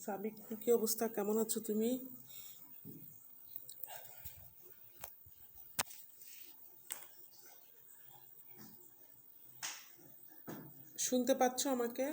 সাবিক, কি অবস্থা? কেমন আছো তুমি? শুনতে পাচ্ছ আমাকে?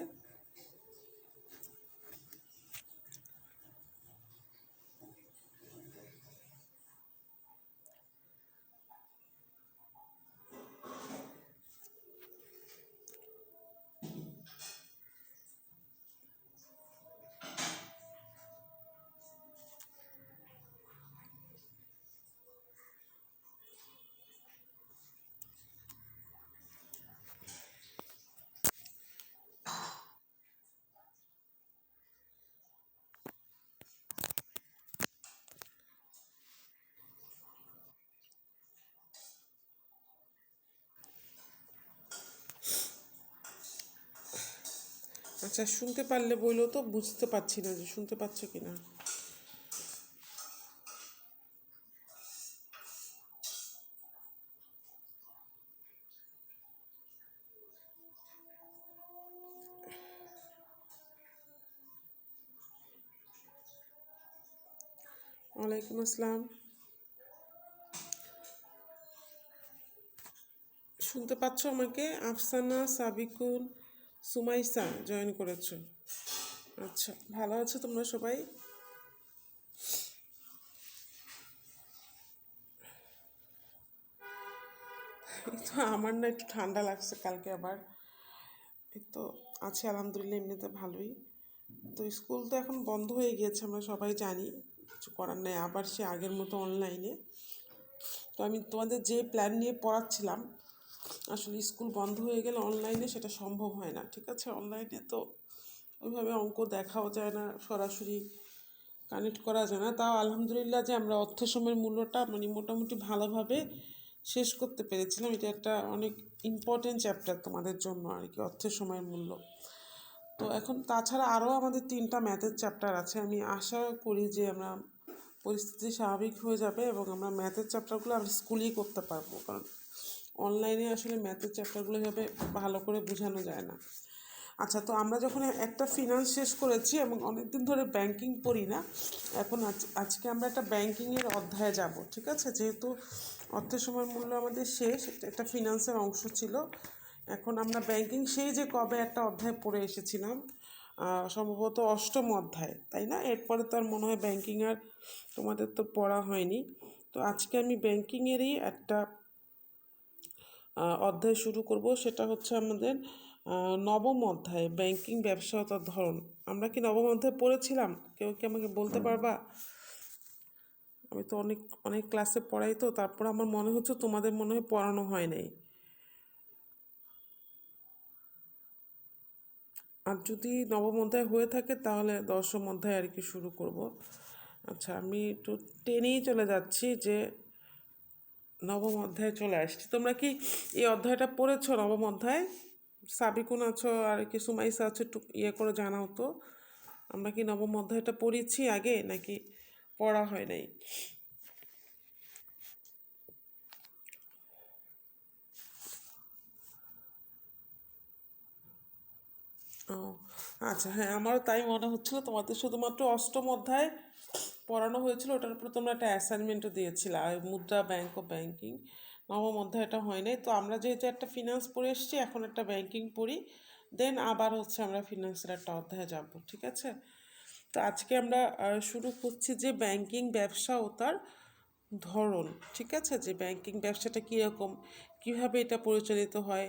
আচ্ছা, শুনতে পারলে বইলো তো, বুঝতে পারছি না যে শুনতে পাচ্ছ কিনা। ওয়ালাইকুম আসসালাম। শুনতে পাচ্ছ আমাকে? আফসানা, সাবিকুন, সুমাইসা জয়েন করেছো। আচ্ছা, ভালো আছো তোমরা সবাই? এই তো আমার না একটু ঠান্ডা লাগছে কালকে আবার। এই তো আছি আলহামদুলিল্লাহ, এমনিতে ভালোই। তো স্কুল তো এখন বন্ধ হয়ে গিয়েছে, আমরা সবাই জানি, কিছু করার নেই, আবার সে আগের মতো অনলাইনে। তো আমি তোমাদের যে প্ল্যান নিয়ে পড়াচ্ছিলাম, আসলে স্কুল বন্ধ হয়ে গেলে অনলাইনে সেটা সম্ভব হয় না। ঠিক আছে, অনলাইনে তো ওইভাবে অঙ্ক দেখাও যায় না, সরাসরি কানেক্ট করা যায় না। তাও আলহামদুলিল্লাহ যে আমরা অর্থ সময়ের মূল্যটা মোটামুটি ভালোভাবে শেষ করতে পেরেছিলাম। এটা একটা অনেক ইম্পর্টেন্ট চ্যাপ্টার তোমাদের জন্য আর কি, অর্থের সময়ের মূল্য। তো এখন তাছাড়া আরও আমাদের 3টা ম্যাথের চ্যাপ্টার আছে। আমি আশা করি যে আমরা পরিস্থিতি স্বাভাবিক হয়ে যাবে এবং আমরা ম্যাথের চ্যাপ্টারগুলো আমরা স্কুলেই করতে পারবো, কারণ অনলাইনে আসলে ম্যাথের চ্যাপ্টারগুলো এভাবে ভালো করে বোঝানো যায় না। আচ্ছা, তো আমরা যখন একটা ফিনান্স শেষ করেছি এবং অনেক দিন ধরে ব্যাংকিং পড়ি না, এখন আজকে আমরা একটা ব্যাংকিংয়ের অধ্যায়ে যাব। ঠিক আছে, যেহেতু অর্থের সময় মূল্য আমাদের শেষ, একটা ফিনান্সের অংশ ছিল। এখন আমরা ব্যাংকিং সেই যে কবে একটা অধ্যায় পড়ে এসেছিলাম, সম্ভবত 8ম অধ্যায়, তাই না? এরপরে তো আর মনে হয় ব্যাংকিং আর তোমাদের তো পড়া হয়নি। তো আজকে আমি ব্যাংকিংয়েরই একটা অধ্যায় শুরু করব। সেটা হচ্ছে আমাদের 9ম অধ্যায়, ব্যাংকিং ব্যবসায়তার ধরন। আমরা কি 9ম অধ্যায় পড়েছিলাম? কেউ কি আমাকে বলতে পারবা? আমি তো অনেক অনেক ক্লাসে পড়াই, তো তারপর আমার মনে হচ্ছে তোমাদের মনে হয় পড়ানো হয় নাই। আর যদি 9ম অধ্যায় হয়ে থাকে তাহলে 10ম অধ্যায় আর কি শুরু করব। আচ্ছা, আমি একটু টেনেই চলে যাচ্ছি যে 9ম অধ্যায়ে চলে আসছি। তোমরা কি এই অধ্যায়টা পড়েছো? 9ম অধ্যায় সাবিকুন আছো আর কি সুমাইসা আছো, একটু করে জানাও তো, আমরা কি 9ম অধ্যায়টা পড়েছি আগে নাকি পড়া হয় নাই? ও আচ্ছা, হ্যাঁ, আমারও তাই মনে হচ্ছিল। তোমাদের শুধুমাত্র 8ম অধ্যায় পড়ানো হয়েছিল, ওটার উপরে তোমরা একটা অ্যাসাইনমেন্টও দিয়েছিলে, আর মুদ্রা ব্যাংক ও ব্যাংকিং। 9ম অধ্যায়টা হয় নাই। তো আমরা যেহেতু একটা ফিনান্স পড়ে এসেছি, এখন একটা ব্যাংকিং পড়ি, দেন আবার হচ্ছে আমরা ফিনান্সের একটা অধ্যায়ে যাব। ঠিক আছে, তো আজকে আমরা শুরু করছি যে ব্যাংকিং ব্যবসা ও তার ধরন। ঠিক আছে, যে ব্যাংকিং ব্যবসাটা কীরকম, কীভাবে এটা পরিচালিত হয়,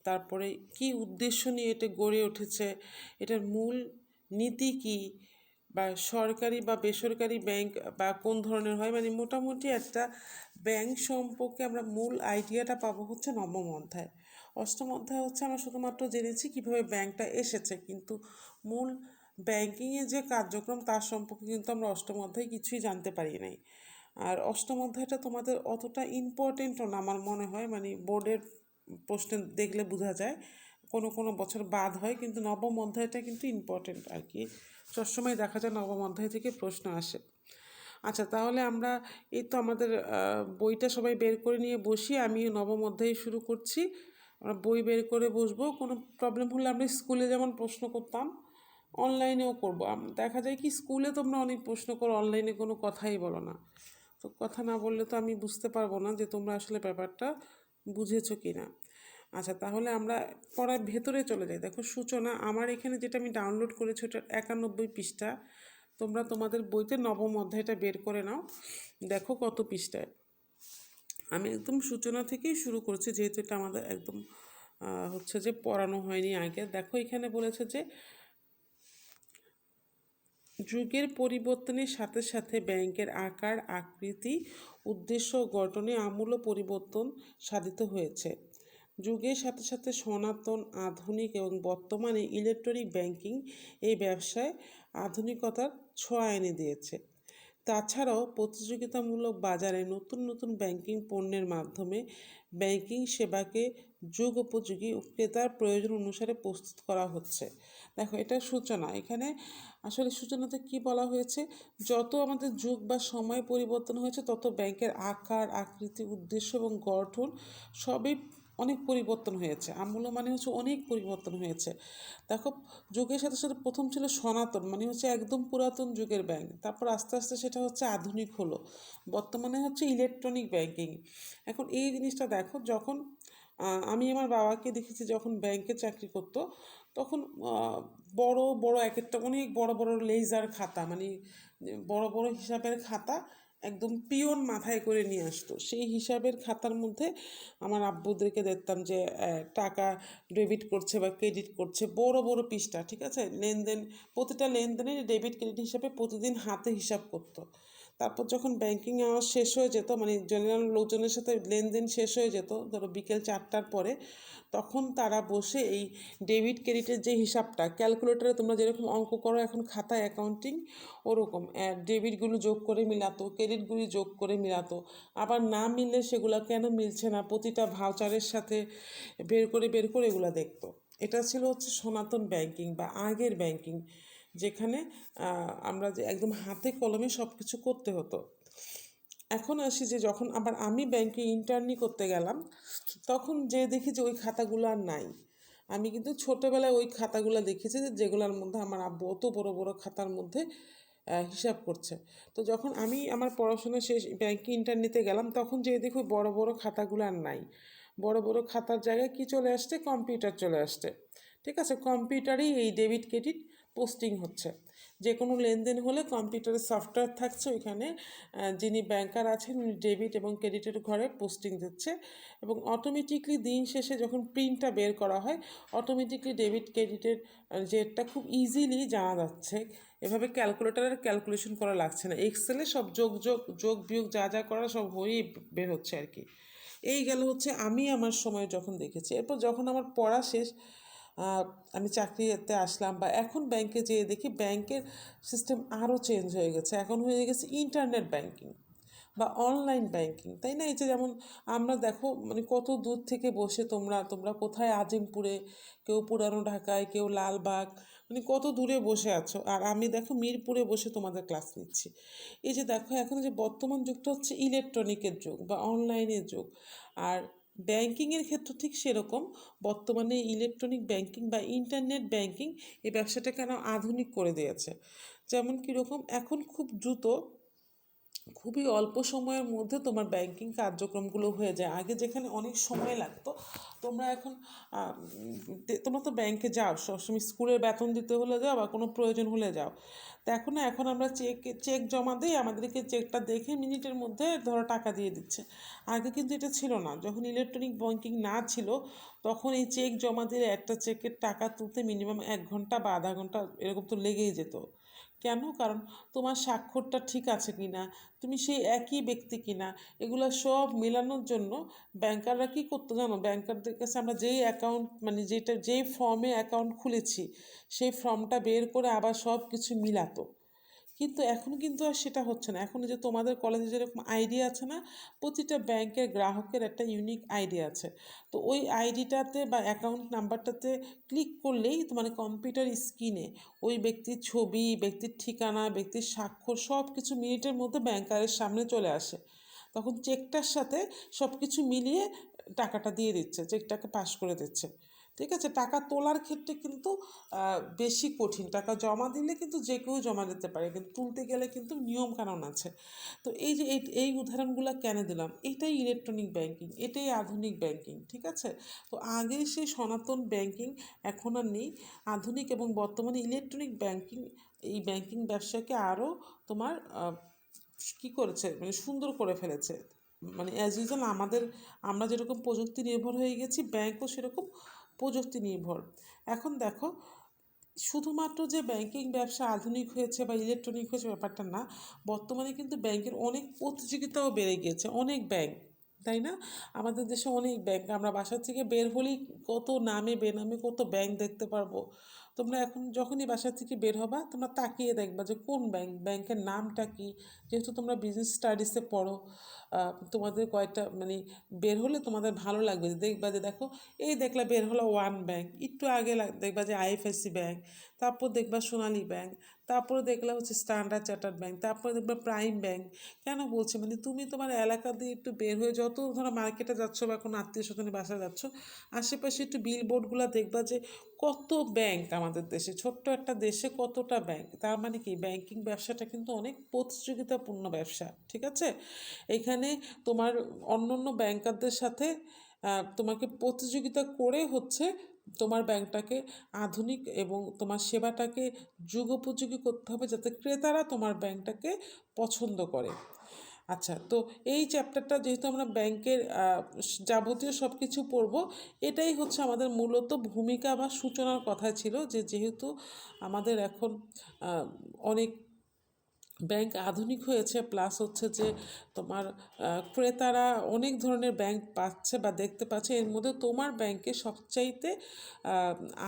তারপরে কি উদ্দেশ্য নিয়ে এটা গড়ে উঠেছে, এটার মূল নীতি কী, বা সরকারি বা বেসরকারি ব্যাংক বা কোন ধরনের হয়, মোটামুটি একটা ব্যাংক সম্পর্কে আমরা মূল আইডিয়াটা পাবো হচ্ছে 9ম অধ্যায়। 8ম অধ্যায় হচ্ছে আমরা শুধুমাত্র জেনেছি কীভাবে ব্যাংকটা এসেছে, কিন্তু মূল ব্যাংকিংয়ে যে কার্যক্রম তার সম্পর্কে কিন্তু আমরা 8ম অধ্যায়ে কিছুই জানতে পারি নাই। আর 8ম অধ্যায়টা তোমাদের অতটা ইম্পর্টেন্টও না আমার মনে হয়, বোর্ডের প্রশ্ন দেখলে বোঝা যায়, কোনো কোনো বছর বাদ হয়, কিন্তু 9ম অধ্যায়টা কিন্তু ইম্পর্টেন্ট আর কি। সবসময় দেখা যায় 9ম অধ্যায় থেকে প্রশ্ন আসে। আচ্ছা, তাহলে আমরা এই তো আমাদের বইটা সবাই বের করে নিয়ে বসি। আমি 9ম অধ্যায় শুরু করছি। আমরা বই বের করে বসবো। কোনো প্রবলেম হলে আমরা স্কুলে যেমন প্রশ্ন করতাম, অনলাইনেও করবো। দেখা যায় কি স্কুলে তোমরা অনেক প্রশ্ন করো, অনলাইনে কোনো কথাই বলো না। তো কথা না বললে তো আমি বুঝতে পারবো না যে তোমরা আসলে ব্যাপারটা বুঝেছো কি না। আচ্ছা, তাহলে আমরা পড়ার ভেতরে চলে যাই। দেখো সূচনা, আমার এখানে যেটা আমি ডাউনলোড করেছি ওটা 91 পৃষ্ঠা। তোমরা তোমাদের বইতে নবম অধ্যায়টা বের করে নাও, দেখো কত পৃষ্ঠায়। আমি একদম সূচনা থেকেই শুরু করছি, যেহেতু এটা আমাদের একদম হচ্ছে যে পড়ানো হয়নি আগে। দেখো এখানে বলেছে যে যুগের পরিবর্তনের সাথে সাথে ব্যাংকের আকার, আকৃতি, উদ্দেশ্য ও গঠনে আমূল পরিবর্তন সাধিত হয়েছে। যুগের সাথে সাথে সনাতন, আধুনিক এবং বর্তমানে ইলেকট্রনিক ব্যাংকিং এই ব্যবসায় আধুনিকতার ছোঁয়া এনে দিয়েছে। তাছাড়াও প্রতিযোগিতামূলক বাজারে নতুন নতুন ব্যাংকিং পণ্যের মাধ্যমে ব্যাংকিং সেবাকে যুগ উপযোগী ও ক্রেতার প্রয়োজন অনুসারে প্রস্তুত করা হচ্ছে। দেখো এটা সূচনা। এখানে আসলে সূচনাতে কি বলা হয়েছে, যত আমাদের যুগ বা সময় পরিবর্তন হয়েছে তত ব্যাংকের আকার, আকৃতি, উদ্দেশ্য এবং গঠন সবই অনেক পরিবর্তন হয়েছে। আমূল মানে হচ্ছে অনেক পরিবর্তন হয়েছে। দেখো যুগের সাথে সাথে প্রথম ছিল সনাতন, মানে হচ্ছে একদম পুরাতন যুগের ব্যাংক। তারপর আস্তে আস্তে সেটা হচ্ছে আধুনিক হলো, বর্তমানে হচ্ছে ইলেকট্রনিক ব্যাংকিং। এখন এই জিনিসটা দেখো, যখন আমি আমার বাবাকে দেখেছি যখন ব্যাংকে চাকরি করতো, তখন বড় বড় এক একটা অনেক বড় বড় লেজার খাতা, মানে বড় বড় হিসাবের খাতা একদম পিওন মাথায় করে নিয়ে আসতো। সেই হিসাবের খাতার মধ্যে আমার আব্বুদেরকে দেখতাম যে টাকা ডেবিট করছে বা ক্রেডিট করছে, বড় বড় পৃষ্ঠা, ঠিক আছে, লেনদেন, প্রতিটা লেনদেনের ডেবিট ক্রেডিট হিসাবে প্রতিদিন হাতে হিসাব করতো। তারপর যখন ব্যাংকিং আওয়ার শেষ হয়ে যেত, মানে জেনারেল লোকজনের সাথে লেনদেন শেষ হয়ে যেত, ধরো বিকেল 4টার পরে, তখন তারা বসে এই ডেবিট ক্রেডিটের যে হিসাবটা, ক্যালকুলেটরে তোমরা যেরকম অঙ্ক করো এখন খাতায় অ্যাকাউন্টিং, ওরকম ডেবিটগুলো যোগ করে মিলাতো, ক্রেডিটগুলি যোগ করে মিলাতো। আবার না মিললে সেগুলো কেন মিলছে না প্রতিটা ভাউচারের সাথে বের করে এগুলো দেখতো। এটা ছিল হচ্ছে সনাতন ব্যাংকিং বা আগের ব্যাংকিং, যেখানে আমরা যে একদম হাতে কলমে সব কিছু করতে হতো। এখন আসি যে যখন আবার আমি ব্যাংকে ইন্টার্নি করতে গেলাম, তখন যে দেখি যে ওই খাতাগুলো আর নাই। আমি কিন্তু ছোটোবেলায় ওই খাতাগুলো দেখেছি যে যেগুলোর মধ্যে আমার আব্বু অত বড় বড় খাতার মধ্যে হিসাব করছে। তো যখন আমি আমার পড়াশোনা শেষ ব্যাংকে ইন্টার্নিতে গেলাম, তখন যে দেখি বড় বড় খাতাগুলো আর নাই। বড় বড় খাতার জায়গায় কি চলে আসছে, কম্পিউটার চলে আসছে। ঠিক আছে, কম্পিউটারেই এই ডেবিট ক্রেডিট পোস্টিং হচ্ছে। যে কোনো লেনদেন হলে কম্পিউটারের সফটওয়্যার থাকছে, ওইখানে যিনি ব্যাংকার আছেন উনি ডেবিট এবং ক্রেডিটের ঘরে পোস্টিং দিচ্ছে, এবং অটোমেটিকলি দিন শেষে যখন প্রিন্টটা বের করা হয়, অটোমেটিকলি ডেবিট ক্রেডিটের রেটটা খুব ইজিলি জানা যাচ্ছে। এভাবে ক্যালকুলেটারের ক্যালকুলেশন করা লাগছে না, এক্সেলে সব যোগ বিয়োগ যা যা করা সব হয়েই বের হচ্ছে আর কি। এই গেল হচ্ছে আমি আমার সময় যখন দেখেছি। এরপর যখন আমার পড়া শেষ, আমি চাকরিতে আসলাম বা এখন ব্যাংকে যেয়ে দেখি ব্যাংকের সিস্টেম আরও চেঞ্জ হয়ে গেছে। এখন হয়ে গেছে ইন্টারনেট ব্যাংকিং বা অনলাইন ব্যাংকিং, তাই না? এই যে যেমন আমরা দেখো, মানে কত দূর থেকে বসে তোমরা তোমরা কোথায়, আজিমপুরে, কেউ পুরানো ঢাকায়, কেউ লালবাগ, মানে কত দূরে বসে আছো, আর আমি দেখো মিরপুরে বসে তোমাদের ক্লাস নিচ্ছি। এই যে দেখো এখন যে বর্তমান যুগটা হচ্ছে ইলেকট্রনিকের যুগ বা অনলাইনের যুগ। আর ব্যাংকিংয়ের ক্ষেত্রে ঠিক সেরকম, বর্তমানে ইলেকট্রনিক ব্যাংকিং বা ইন্টারনেট ব্যাংকিং এই ব্যবসাটাকে আরও আধুনিক করে দিয়েছে। যেমন কীরকম, এখন খুব দ্রুত, খুবই অল্প সময়ের মধ্যে তোমার ব্যাংকিং কার্যক্রমগুলো হয়ে যায়। আগে যেখানে অনেক সময় লাগতো, তোমরা এখন তোমরা তো ব্যাংকে যাও সবসময়, স্কুলের বেতন দিতে হলে যাও বা কোনো প্রয়োজন হলে যাও। তো এখন আমরা চেক জমা দিই, আমাদেরকে চেকটা দেখে মিনিটের মধ্যে ধরো টাকা দিয়ে দিচ্ছে। আগে কিন্তু এটা ছিল না, যখন ইলেকট্রনিক ব্যাংকিং না ছিল তখন এই চেক জমা দিলে একটা চেকের টাকা তুলতে মিনিমাম 1 ঘন্টা বা আধা ঘন্টা এরকম তো লেগেই যেত। কেন? কারণ তোমার স্বাক্ষরটা ঠিক আছে কি না, তুমি সেই একই ব্যক্তি কিনা, এগুলো সব মেলানোর জন্য ব্যাংকাররা কী করতো জানো, ব্যাংকারদের কাছে আমরা যেই অ্যাকাউন্ট, মানে যেই ফর্মে অ্যাকাউন্ট খুলেছি সেই ফর্মটা বের করে আবার সব কিছু মিলাতো। কিন্তু এখন কিন্তু আর সেটা হচ্ছে না। এখন যে তোমাদের কলেজে যেরকম আইডি আছে না, প্রতিটা ব্যাংকের গ্রাহকের একটা ইউনিক আইডি আছে। তো ওই আইডিটাতে বা অ্যাকাউন্ট নাম্বারটাতে ক্লিক করলেই মানে কম্পিউটার স্ক্রিনে ওই ব্যক্তির ছবি, ব্যক্তির ঠিকানা, ব্যক্তির স্বাক্ষর সব কিছু মিনিটের মধ্যে ব্যাংকারের সামনে চলে আসে। তখন চেকটার সাথে সব কিছু মিলিয়ে টাকাটা দিয়ে দিচ্ছে, চেকটাকে পাস করে দিচ্ছে। ঠিক আছে, টাকা তোলার ক্ষেত্রে কিন্তু বেশি কঠিন, টাকা জমা দিলে কিন্তু যে কেউ জমা দিতে পারে, কিন্তু তুলতে গেলে কিন্তু নিয়মকানুন আছে। তো এই যে এই উদাহরণগুলো কেন দিলাম, এটাই ইলেকট্রনিক ব্যাংকিং, এটাই আধুনিক ব্যাংকিং। ঠিক আছে, তো আগে সেই সনাতন ব্যাংকিং এখন আর নেই। আধুনিক এবং বর্তমানে ইলেকট্রনিক ব্যাংকিং, এই ব্যাংকিং ব্যবসাকে আরও তোমার কী করেছে, মানে সুন্দর করে ফেলেছে। মানে অ্যাজ ইউজুয়াল আমরা যেরকম প্রযুক্তি নির্ভর হয়ে গেছি, ব্যাংকও সেরকম প্রযুক্তি নির্ভর। এখন দেখো, শুধুমাত্র যে ব্যাংকিং ব্যবসা আধুনিক হয়েছে বা ইলেকট্রনিক হয়েছে ব্যাপারটা না, বর্তমানে কিন্তু ব্যাংকের অনেক প্রতিযোগিতাও বেড়ে গিয়েছে। অনেক ব্যাংক, তাই না? আমাদের দেশে অনেক ব্যাংক, আমরা বাসা থেকে বের হলেই কত নামে বেনামে কত ব্যাংক দেখতে পারবো। তোমরা এখন যখনই বাসা থেকে বের হবা, তোমরা তাকিয়ে দেখবা যে কোন ব্যাংক, ব্যাংকের নামটা কি। যেহেতু তোমরা বিজনেস স্টাডিজে পড়ো, তোমাদের কয়েকটা মানে বের হলে তোমাদের ভালো লাগবে, দেখবা যে দেখো এই দেখলা বের হলো ওয়ান ব্যাংক, একটু আগে দেখবা যে আইএফআইসি ব্যাংক, তারপর দেখবা সোনালী ব্যাংক, তারপরে দেখলা হচ্ছে স্ট্যান্ডার্ড চার্টার্ড ব্যাংক, তারপরে দেখবা প্রাইম ব্যাংক। কেন বলছি, মানে তুমি তোমার এলাকা দিয়ে একটু বের হয়ে যত ধরো মার্কেটে যাচ্ছ বা কোনো আত্মীয় স্বজনের বাসায় যাচ্ছ, আশেপাশে একটু বিলবোর্ডগুলো দেখবা যে কত ব্যাংক। আমাদের দেশে, ছোট্ট একটা দেশে কতটা ব্যাংক। তার মানে কি, ব্যাংকিং ব্যবসাটা কিন্তু অনেক প্রতিযোগিতাপূর্ণ ব্যবসা। ঠিক আছে, এখানে তোমার অন্য অন্য ব্যাংকারদের সাথে তোমাকে প্রতিযোগিতা করে হচ্ছে তোমার ব্যাংকটাকে আধুনিক এবং তোমার সেবাটাকে যুগোপযোগী করতে হবে, যাতে ক্রেতারা তোমার ব্যাংকটাকে পছন্দ করে। আচ্ছা, তো এই চ্যাপ্টারটা যেহেতু আমরা ব্যাংকের যাবতীয় সব কিছু পড়বো, এটাই হচ্ছে আমাদের মূলত ভূমিকা বা সূচনার কথা ছিল, যে যেহেতু আমাদের এখন অনেক ব্যাংক আধুনিক হয়েছে, প্লাস হচ্ছে যে তোমার ক্রেতারা অনেক ধরনের ব্যাংক পাচ্ছে বা দেখতে পাচ্ছে, এর মধ্যে তোমার ব্যাংকে সবচাইতে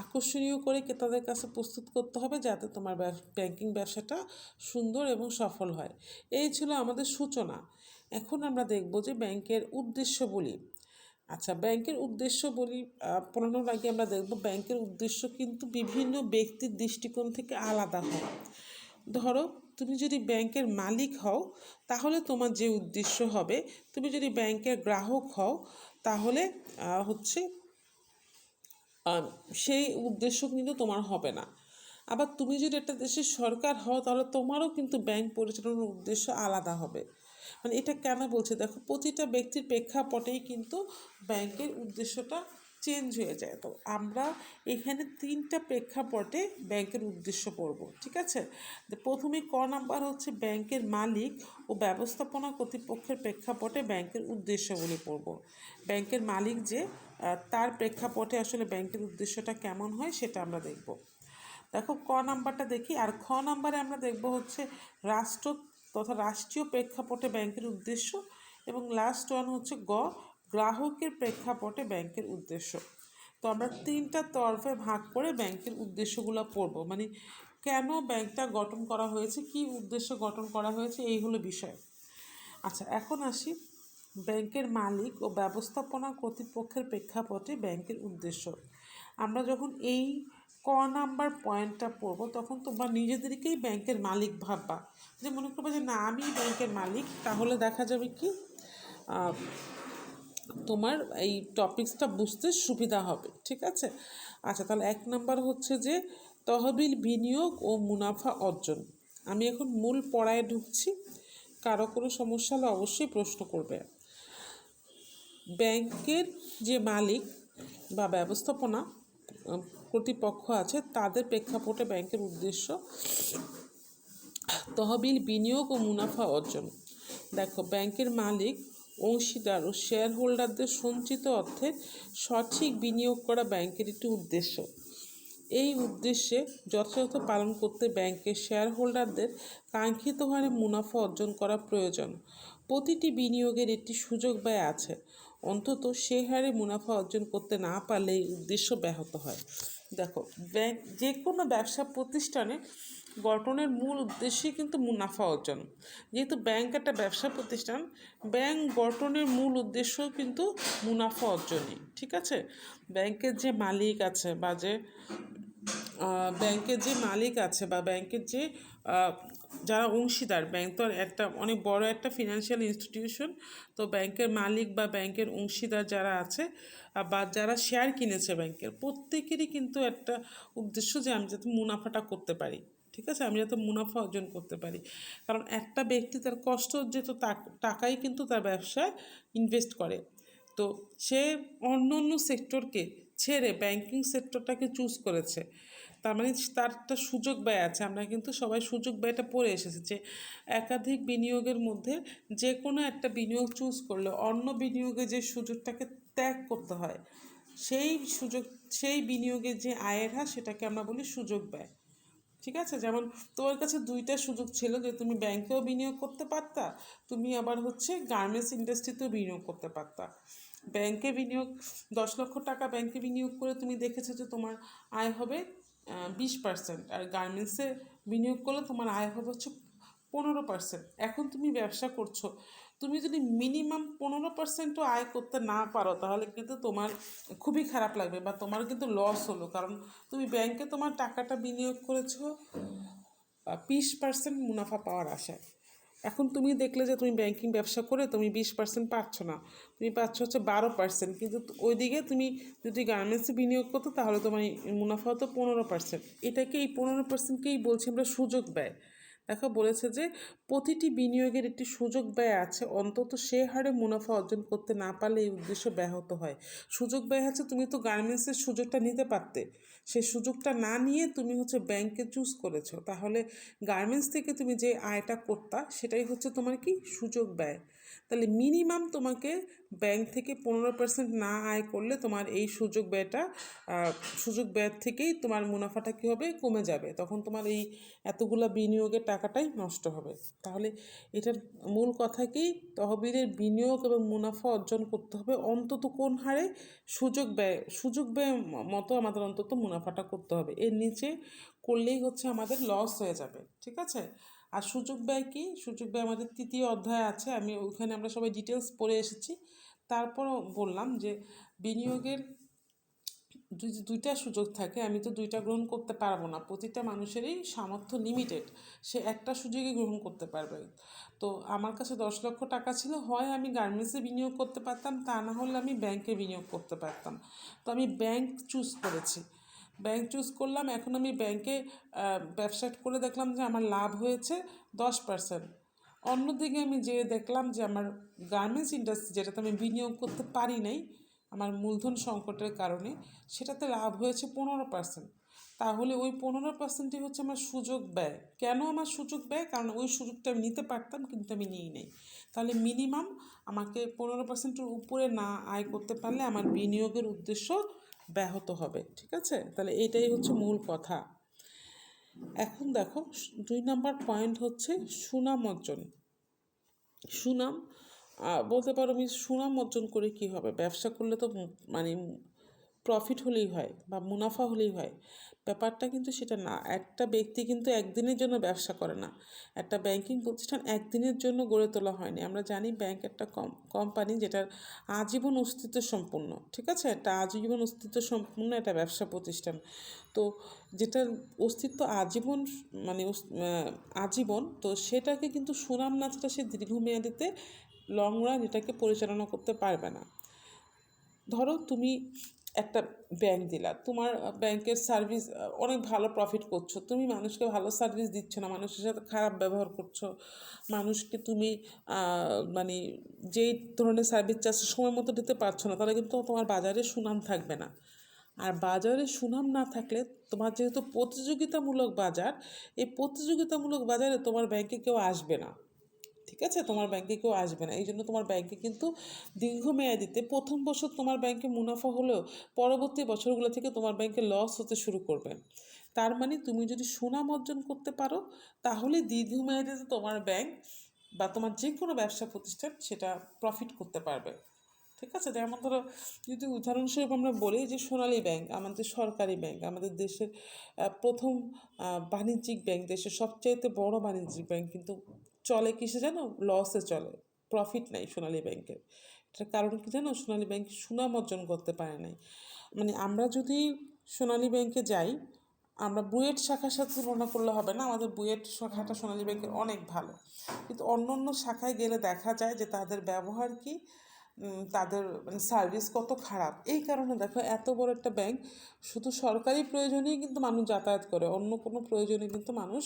আকর্ষণীয় করে ক্রেতাদের কাছে প্রস্তুত করতে হবে, যাতে তোমার ব্যাংকিং ব্যবসাটা সুন্দর এবং সফল হয়। এই ছিল আমাদের সূচনা। এখন আমরা দেখব যে ব্যাংকের উদ্দেশ্য বলি। আচ্ছা, ব্যাংকের উদ্দেশ্য বলি পড়ানোর আগে আমরা দেখব ব্যাংকের উদ্দেশ্য কিন্তু বিভিন্ন ব্যক্তির দৃষ্টিকোণ থেকে আলাদা হয়। ধরো, তুমি যদি ব্যাংকের মালিক হও, তাহলে তোমার যে উদ্দেশ্য হবে, তুমি যদি ব্যাংকের গ্রাহক হও, তাহলে হচ্ছে সেই উদ্দেশ্য কিন্তু তোমার হবে না। আবার তুমি যদি একটা দেশের সরকার হও, তাহলে তোমারও কিন্তু ব্যাংক পরিচালনার উদ্দেশ্য আলাদা হবে। মানে এটা কেন বলছে, দেখো প্রতিটা ব্যক্তির প্রেক্ষাপটেই কিন্তু ব্যাংকের উদ্দেশ্যটা চেঞ্জ হয়ে যায়। তো আমরা এখানে 3টা প্রেক্ষাপটে ব্যাংকের উদ্দেশ্য পড়ব। ঠিক আছে, প্রথমে ক নাম্বার হচ্ছে ব্যাংকের মালিক ও ব্যবস্থাপনা কর্তৃপক্ষের প্রেক্ষাপটে ব্যাংকের উদ্দেশ্যগুলি পড়ব। ব্যাংকের মালিক যে, তার প্রেক্ষাপটে আসলে ব্যাংকের উদ্দেশ্যটা কেমন হয় সেটা আমরা দেখব। দেখো, ক নাম্বারটা দেখি। আর খ নাম্বারে আমরা দেখব হচ্ছে রাষ্ট্র তথা রাষ্ট্রীয় প্রেক্ষাপটে ব্যাংকের উদ্দেশ্য, এবং লাস্ট ওয়ান হচ্ছে গ, গ্রাহকের প্রেক্ষাপটে ব্যাংকের উদ্দেশ্য। তো আমরা 3টা তরফে ভাগ করে ব্যাংকের উদ্দেশ্যগুলো পড়ব, মানে কেন ব্যাংকটা গঠন করা হয়েছে, কি উদ্দেশ্য গঠন করা হয়েছে, এই হলো বিষয়। আচ্ছা, এখন আসি ব্যাংকের মালিক ও ব্যবস্থাপনা কর্তৃপক্ষের প্রেক্ষাপটে ব্যাংকের উদ্দেশ্য। আমরা যখন এই ক নাম্বার পয়েন্টটা পড়বো, তখন তোমরা নিজেদেরকেই ব্যাংকের মালিক ভাববা, যে মনে করবে যে না, আমি ব্যাংকের মালিক। তাহলে দেখা যাবে কি তোমার এই টপিকসটা বুঝতে সুবিধা হবে। ঠিক আছে, আচ্ছা, তাহলে 1 নাম্বার হচ্ছে যে তহবিল বিনিয়োগ ও মুনাফা অর্জন। আমি এখন মূল পড়ায় ঢুকছি, কারো কোনো সমস্যা হলে অবশ্যই প্রশ্ন করবে। ব্যাংকের যে মালিক বা ব্যবস্থাপনা কর্তৃপক্ষ আছে, তাদের প্রেক্ষাপটে ব্যাংকের উদ্দেশ্য তহবিল বিনিয়োগ ও মুনাফা অর্জন। দেখো, ব্যাংকের মালিক, অংশীদার ও শেয়ার হোল্ডারদের সঞ্চিত অর্থের সঠিক বিনিয়োগ করা ব্যাংকের একটি উদ্দেশ্য। এই উদ্দেশ্যে যথাযথ পালন করতে ব্যাংকের শেয়ার হোল্ডারদের কাঙ্ক্ষিত হারে মুনাফা অর্জন করা প্রয়োজন। প্রতিটি বিনিয়োগের একটি সুযোগ ব্যয় আছে, অন্তত সেই হারে মুনাফা অর্জন করতে না পারলে এই উদ্দেশ্য ব্যাহত হয়। দেখো, ব্যাংক যে কোনো ব্যবসা প্রতিষ্ঠানে গঠনের মূল উদ্দেশ্যই কিন্তু মুনাফা অর্জন। যেহেতু ব্যাংক একটা ব্যবসা প্রতিষ্ঠান, ব্যাংক গঠনের মূল উদ্দেশ্যও কিন্তু মুনাফা অর্জনই। ঠিক আছে, ব্যাংকের যে মালিক আছে বা যে ব্যাংকের যে মালিক আছে বা ব্যাংকের যে আহ, যারা অংশীদার, ব্যাংক তো আর একটা অনেক বড় একটা ফিনান্সিয়াল ইনস্টিটিউশন। তো ব্যাংকের মালিক বা ব্যাংকের অংশীদার যারা আছে বা যারা শেয়ার কিনেছে ব্যাংকের, প্রত্যেকেরই কিন্তু একটা উদ্দেশ্য যে আমি যাতে মুনাফাটা করতে পারি। ঠিক আছে, আমি যাতে মুনাফা অর্জন করতে পারি। কারণ একটা ব্যক্তি তার কষ্ট অর্জিত টাকাই কিন্তু তার ব্যবসায় ইনভেস্ট করে। তো সে অন্য অন্য সেক্টরকে ছেড়ে ব্যাংকিং সেক্টরটাকে চুজ করেছে। তার মানে তার একটা সুযোগ ব্যয় আছে। আমরা কিন্তু সবাই সুযোগ ব্যয়টা পড়ে এসেছি যে একাধিক বিনিয়োগের মধ্যে যে কোনো একটা বিনিয়োগ চুজ করলে অন্য বিনিয়োগে যে সুযোগটাকে ত্যাগ করতে হয়, সেই সুযোগ, সেই বিনিয়োগের যে আয়ের হার, সেটাকে আমরা বলি সুযোগ ব্যয়। ঠিক আছে, যেমন তোমার কাছে দুইটা সুযোগ ছিল, যে তুমি ব্যাংকেও বিনিয়োগ করতে পারতা, তুমি আবার হচ্ছে গার্মেন্টস ইন্ডাস্ট্রিতেও বিনিয়োগ করতে পারতা। ব্যাংকে বিনিয়োগ 10 লক্ষ টাকা ব্যাংকে বিনিয়োগ করে তুমি দেখেছো যে তোমার আয় হবে 20%, আর গার্মেন্টসে বিনিয়োগ করলে তোমার আয় হবে হচ্ছে 15%। এখন তুমি ব্যবসা করছো, তুমি যদি মিনিমাম 15%ও আয় করতে না পারো, তাহলে কিন্তু তোমার খুবই খারাপ লাগবে বা তোমার কিন্তু লস হলো। কারণ তুমি ব্যাংকে তোমার টাকাটা বিনিয়োগ করেছো 20% মুনাফা পাওয়ার আশায়। এখন তুমি দেখলে যে তুমি ব্যাংকিং ব্যবসা করে তুমি 20% পাচ্ছ না, তুমি পাচ্ছ হচ্ছে 12%, কিন্তু ওইদিকে তুমি যদি গার্মেন্টসে বিনিয়োগ করতো তাহলে তোমার মুনাফা হতো 15%। এটাকে, এই 15%কেই বলছি আমরা সুযোগ ব্যয়। দেখো, বলেছে যে প্রতিটি বিনিয়োগের একটি সুযোগ ব্যয় আছে, অন্তত সে হারে মুনাফা অর্জন করতে না পারলে এই উদ্দেশ্য ব্যাহত হয়। সুযোগ ব্যয় আছে, তুমি তো গার্মেন্টসের সুযোগটা নিতে পারতে, সেই সুযোগটা না নিয়ে তুমি হচ্ছে ব্যাংকে চুজ করেছো, তাহলে গার্মেন্টস থেকে তুমি যে আয়টা করতা সেটাই হচ্ছে তোমার কি সুযোগ ব্যয়। তাহলে মিনিমাম তোমাকে ব্যাংক থেকে 15% না আয় করলে তোমার এই সুযোগ ব্যয়টা, সুযোগ ব্যয় থেকেই তোমার মুনাফাটা কী হবে, কমে যাবে। তখন তোমার এই এতগুলা বিনিয়োগের টাকাটাই নষ্ট হবে। তাহলে এটার মূল কথা কি, তহবিলের বিনিয়োগ এবং মুনাফা অর্জন করতে হবে অন্তত কোন হারে, সুযোগ ব্যয় মতো আমাদের অন্তত মুনাফাটা করতে হবে। এর নিচে করলেই হচ্ছে আমাদের লস হয়ে যাবে। ঠিক আছে, আর সুযোগ ব্যয় কি, সুযোগ ব্যয় আমাদের 3য় অধ্যায় আছে, আমি ওখানে আমরা সবাই ডিটেলস পড়ে এসেছি। তারপরও বললাম যে বিনিয়োগের দুইটা সুযোগ থাকে, আমি তো দুইটা গ্রহণ করতে পারবো না, প্রতিটা মানুষেরই সামর্থ্য লিমিটেড, সে একটা সুযোগই গ্রহণ করতে পারবে। তো আমার কাছে 10 লক্ষ টাকা ছিল, হয় আমি গার্মেন্টসে বিনিয়োগ করতে পারতাম, তা না হলে আমি ব্যাংকে বিনিয়োগ করতে পারতাম। তো আমি ব্যাংক চুজ করেছি, ব্যাংক চুজ করলাম। এখন আমি ব্যাংকে ব্যবসা করে দেখলাম যে আমার লাভ হয়েছে 10%। অন্যদিকে আমি যেয়ে দেখলাম যে আমার গার্মেন্টস ইন্ডাস্ট্রি, যেটাতে আমি বিনিয়োগ করতে পারি নাই আমার মূলধন সংকটের কারণে, সেটাতে লাভ হয়েছে 15%। তাহলে ওই 15%ই হচ্ছে আমার সুযোগ ব্যয়। কেন আমার সুযোগ ব্যয়? কারণ ওই সুযোগটা আমি নিতে পারতাম, কিন্তু আমি নিই নাই। তাহলে মিনিমাম আমাকে 15%-এর উপরে না আয় করতে পারলে আমার বিনিয়োগের উদ্দেশ্য ব্যাহত হবে। ঠিক আছে, তাহলে এইটাই হচ্ছে মূল কথা। এখন দেখো, 2 নম্বর পয়েন্ট হচ্ছে সুনাম অর্জন। সুনাম, বলতে পারো আমি সুনাম অর্জন করে কি হবে, ব্যবসা করলে তো মানে প্রফিট হলেই হয় বা মুনাফা হলেই হয়, ব্যাপারটা কিন্তু সেটা না। একটা ব্যক্তি কিন্তু একদিনের জন্য ব্যবসা করে না, একটা ব্যাংকিং প্রতিষ্ঠান একদিনের জন্য গড়ে তোলা হয়নি। আমরা জানি ব্যাংক একটা কোম্পানি যেটার আজীবন অস্তিত্ব সম্পূর্ণ। ঠিক আছে, একটা আজীবন অস্তিত্ব সম্পূর্ণ একটা ব্যবসা প্রতিষ্ঠান। তো যেটার অস্তিত্ব আজীবন, মানে আজীবন, তো সেটাকে কিন্তু সুনাম না ছাড়া সে দীর্ঘমেয়াদীতে লং রান এটাকে পরিচালনা করতে পারবে না। ধরো তুমি একটা ব্যাংক দিলা, তোমার ব্যাংকের সার্ভিস অনেক ভালো প্রফিট করছো, তুমি মানুষকে ভালো সার্ভিস দিচ্ছ না, মানুষের সাথে খারাপ ব্যবহার করছো, মানুষকে তুমি মানে যেই ধরনের সার্ভিস চাচ্ছ সময় মতো দিতে পারছো না, তাহলে কিন্তু তোমার বাজারে সুনাম থাকবে না। আর বাজারে সুনাম না থাকলে, তোমার যেহেতু প্রতিযোগিতামূলক বাজার, এই প্রতিযোগিতামূলক বাজারে তোমার ব্যাংকে কেউ আসবে না। ঠিক আছে, তোমার ব্যাংকে কেউ আসবে না। এই জন্য তোমার ব্যাংকে কিন্তু দীর্ঘমেয়াদীতে প্রথম বছর তোমার ব্যাংকে মুনাফা হলেও পরবর্তী বছরগুলো থেকে তোমার ব্যাংকে লস হতে শুরু করবে। তার মানে তুমি যদি সুনাম অর্জন করতে পারো, তাহলে দীর্ঘমেয়াদীতে তোমার ব্যাংক বা তোমার যে কোনো ব্যবসা প্রতিষ্ঠান সেটা প্রফিট করতে পারবে। ঠিক আছে, যেমন ধরো, যদি উদাহরণস্বরূপ আমরা বলি যে সোনালী ব্যাংক আমাদের সরকারি ব্যাংক, আমাদের দেশের প্রথম বাণিজ্যিক ব্যাংক, দেশের সবচাইতে বড় বাণিজ্যিক ব্যাংক, কিন্তু চলে কিসে জানো, লসে চলে, প্রফিট নাই সোনালী ব্যাংকের। এটার কারণ কি জানো, সোনালী ব্যাংক সুনাম অর্জন করতে পারে নাই। মানে আমরা যদি সোনালী ব্যাংকে যাই, আমরা বুয়েট শাখার সাথে তুলনা করলে হবে না, আমাদের বুয়েট শাখাটা সোনালী ব্যাংকের অনেক ভালো, কিন্তু অন্য অন্য শাখায় গেলে দেখা যায় যে তাদের ব্যবহার কি, তাদের মানে সার্ভিস কত খারাপ। এই কারণে দেখো এত বড় একটা ব্যাংক শুধু সরকারি প্রয়োজনেই কিন্তু মানুষ যাতায়াত করে, অন্য কোনো প্রয়োজনে কিন্তু মানুষ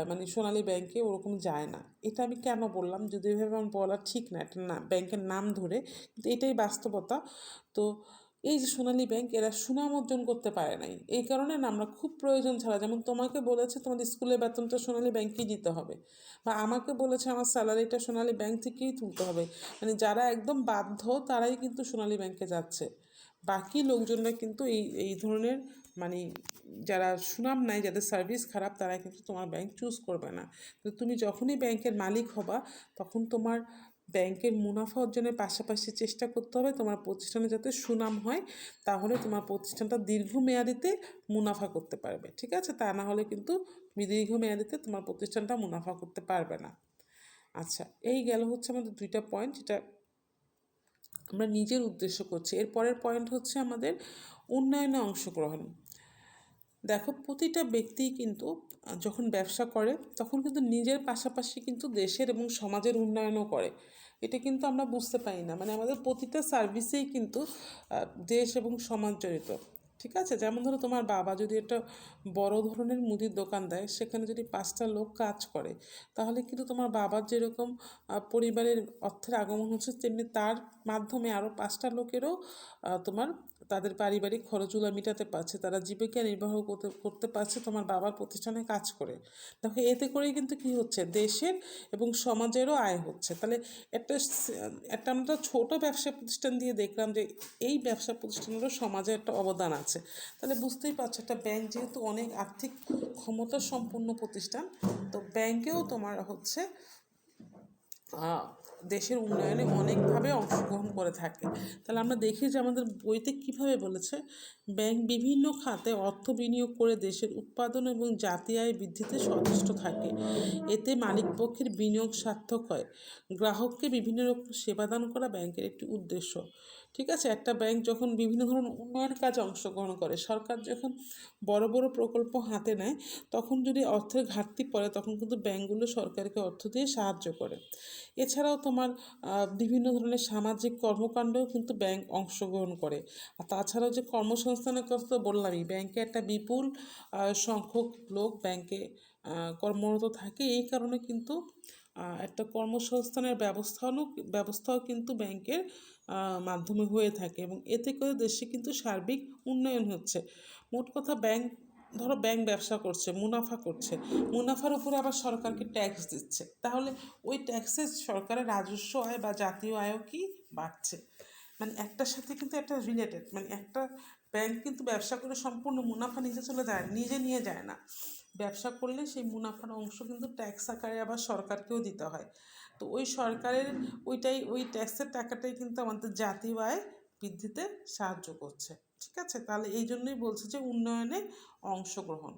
মানে সোনালী ব্যাংকে ওরকম যায় না। এটা আমি কেন বললাম, যদি এভাবে আমার বলা ঠিক না, একটা না ব্যাংকের নাম ধরে, কিন্তু এটাই বাস্তবতা। তো এই যে সোনালী ব্যাংক, এরা সুনাম অর্জন করতে পারে নাই, এই কারণে না আমরা খুব প্রয়োজন ছাড়া, যেমন তোমাকে বলেছে তোমাদের স্কুলের বেতনটা সোনালী ব্যাংকেই দিতে হবে, বা আমাকে বলেছে আমার স্যালারিটা সোনালী ব্যাংক থেকেই তুলতে হবে, মানে যারা একদম বাধ্য তারাই কিন্তু সোনালী ব্যাংকে যাচ্ছে। বাকি লোকজনরা কিন্তু এই এই ধরনের মানে যারা সুনাম নাই, যাদের সার্ভিস খারাপ, তারা কিন্তু তোমার ব্যাংক চুজ করবে না। তো তুমি যখনই ব্যাংকের মালিক হবা, তখন তোমার ব্যাংকের মুনাফা অর্জনের পাশাপাশি চেষ্টা করতে হবে তোমার প্রতিষ্ঠানে যাতে সুনাম হয়, তাহলে তোমার প্রতিষ্ঠানটা দীর্ঘমেয়াদিতে মুনাফা করতে পারবে। ঠিক আছে, তা না হলে কিন্তু তুমি দীর্ঘমেয়াদিতে তোমার প্রতিষ্ঠানটা মুনাফা করতে পারবে না। আচ্ছা, এই গেল হচ্ছে আমাদের দুইটা পয়েন্ট, যেটা আমরা নিজের উদ্দেশ্য করছি। এর পরের পয়েন্ট হচ্ছে আমাদের উন্নয়নে অংশগ্রহণ। দেখো, প্রতিটা ব্যক্তি কিন্তু যখন ব্যবসা করে তখন কিন্তু নিজের পাশাপাশি কিন্তু দেশের এবং সমাজের উন্নয়নও করে। এটা কিন্তু আমরা বুঝতে পারি না, মানে আমাদের প্রতিটা সার্ভিসেই কিন্তু দেশ এবং সমাজ জড়িত। ঠিক আছে, যেমন ধরো তোমার বাবা যদি একটা বড় ধরনের মুদির দোকান দেয়, সেখানে যদি 5টা লোক কাজ করে, তাহলে কিন্তু তোমার বাবার যেরকম পরিবারের অর্থের আগমন হচ্ছে, তেমনি তার মাধ্যমে আরও 5টা লোকেরও তোমার তাদের পারিবারিক খরচগুলো মেটাতে পারছে, তারা জীবিকা নির্বাহ করতে করতে পারছে তোমার বাবার প্রতিষ্ঠানে কাজ করে। দেখো, এতে করেই কিন্তু কী হচ্ছে, দেশের এবং সমাজেরও আয় হচ্ছে। তাহলে একটা একটা আমরা ছোট ব্যবসা প্রতিষ্ঠান দিয়ে দেখলাম যে এই ব্যবসা প্রতিষ্ঠানেরও সমাজে একটা অবদান আছে। তাহলে বুঝতেই পারছো, একটা ব্যাংক যেহেতু অনেক আর্থিক ক্ষমতা সম্পন্ন প্রতিষ্ঠান, তো ব্যাংকেও তোমার হচ্ছে দেশের উন্নয়নে অনেকভাবে অংশগ্রহণ করে থাকে। তাহলে আমরা দেখি যে আমাদের বইতে কীভাবে বলেছে, ব্যাংক বিভিন্ন খাতে অর্থ বিনিয়োগ করে দেশের উৎপাদন এবং জাতীয় আয় বৃদ্ধিতে সচেষ্ট থাকে। এতে মালিকপক্ষের বিনিয়োগ সার্থক হয়। গ্রাহককে বিভিন্ন রকম সেবা দান করা ব্যাংকের একটি উদ্দেশ্য। ঠিক আছে, একটা ব্যাংক যখন বিভিন্ন ধরনের উন্নয়ন কাজে অংশগ্রহণ করে, সরকার যখন বড় বড় প্রকল্প হাতে নেয়, তখন যদি অর্থের ঘাটতি পড়ে, তখন কিন্তু ব্যাংকগুলো সরকারকে অর্থ দিয়ে সাহায্য করে। এছাড়াও তোমার বিভিন্ন ধরনের সামাজিক কর্মকাণ্ডেও কিন্তু ব্যাংক অংশগ্রহণ করে। আর তাছাড়াও যে কর্মসংস্থানের কথা তো বললামই, ব্যাংকে একটা বিপুল সংখ্যক লোক ব্যাংকে কর্মরত থাকে। এই কারণে কিন্তু একটা কর্মসংস্থানের ব্যবস্থাও কিন্তু ব্যাংকের মাধ্যমে হয়ে থাকে, এবং এতে করে দেশে কিন্তু সার্বিক উন্নয়ন হচ্ছে। মোট কথা, ধরো ব্যাংক ব্যবসা করছে, মুনাফা করছে, মুনাফার উপরে আবার সরকারকে ট্যাক্স দিচ্ছে, তাহলে ওই ট্যাক্সের সরকারের রাজস্ব আয় বা জাতীয় আয়ও কি বাড়ছে। মানে একটার সাথে কিন্তু একটা রিলেটেড, মানে একটা ব্যাংক কিন্তু ব্যবসা করে সম্পূর্ণ মুনাফা নিজে নিয়ে যায় না। ব্যবসা করলে সেই মুনাফার অংশ কিন্তু ট্যাক্স আকারে আবার সরকারকেও দিতে হয়। তো ওই সরকারের ওই ট্যাক্সের টাকাটাই কিন্তু আমাদের জাতীয় আয় বৃদ্ধিতে সাহায্য করছে। ঠিক আছে, তাহলে এই জন্যই বলছি যে উন্নয়নে অংশগ্রহণ।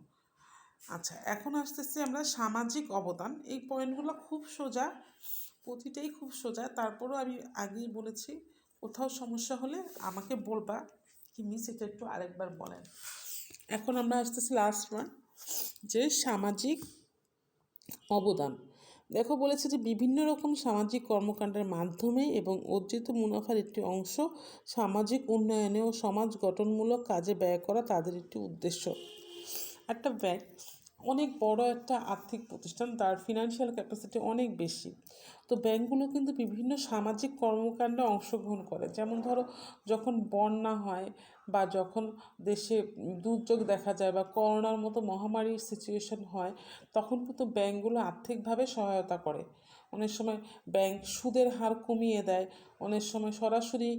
আচ্ছা, এখন আসতেছি আমরা সামাজিক অবদান। এই পয়েন্টগুলো খুব সোজা, প্রতিটাই খুব সোজা, তারপরও আমি আগেই বলেছি কোথাও সমস্যা হলে আমাকে বলবা কি মিস এটা একটু আরেকবার বলেন। এখন আমরা আসতেছি লাস্ট ওয়ান, যে সামাজিক অবদান। দেখো, বলেছে যে বিভিন্ন রকম সামাজিক কর্মকাণ্ডের মাধ্যমে এবং অর্জিত মুনাফার একটি অংশ সামাজিক উন্নয়নে ও সমাজ গঠনমূলক কাজে ব্যয় করা তাদের একটি উদ্দেশ্য। একটা ব্যাংক অনেক বড় একটা আর্থিক প্রতিষ্ঠান, তার ফিনান্সিয়াল ক্যাপাসিটি অনেক বেশি। তো ব্যাংকগুলো কিন্তু বিভিন্ন সামাজিক কর্মকাণ্ডে অংশগ্রহণ করে। যেমন ধরো, যখন বন্যা হয় বা যখন দেশে দুর্যোগ দেখা যায় বা করোনার মতো মহামারীর সিচুয়েশন হয়, তখন কিন্তু ব্যাংকগুলো আর্থিকভাবে সহায়তা করে। অনেক সময় ব্যাংক সুদের হার কমিয়ে দেয়, অনেক সময় সরাসরি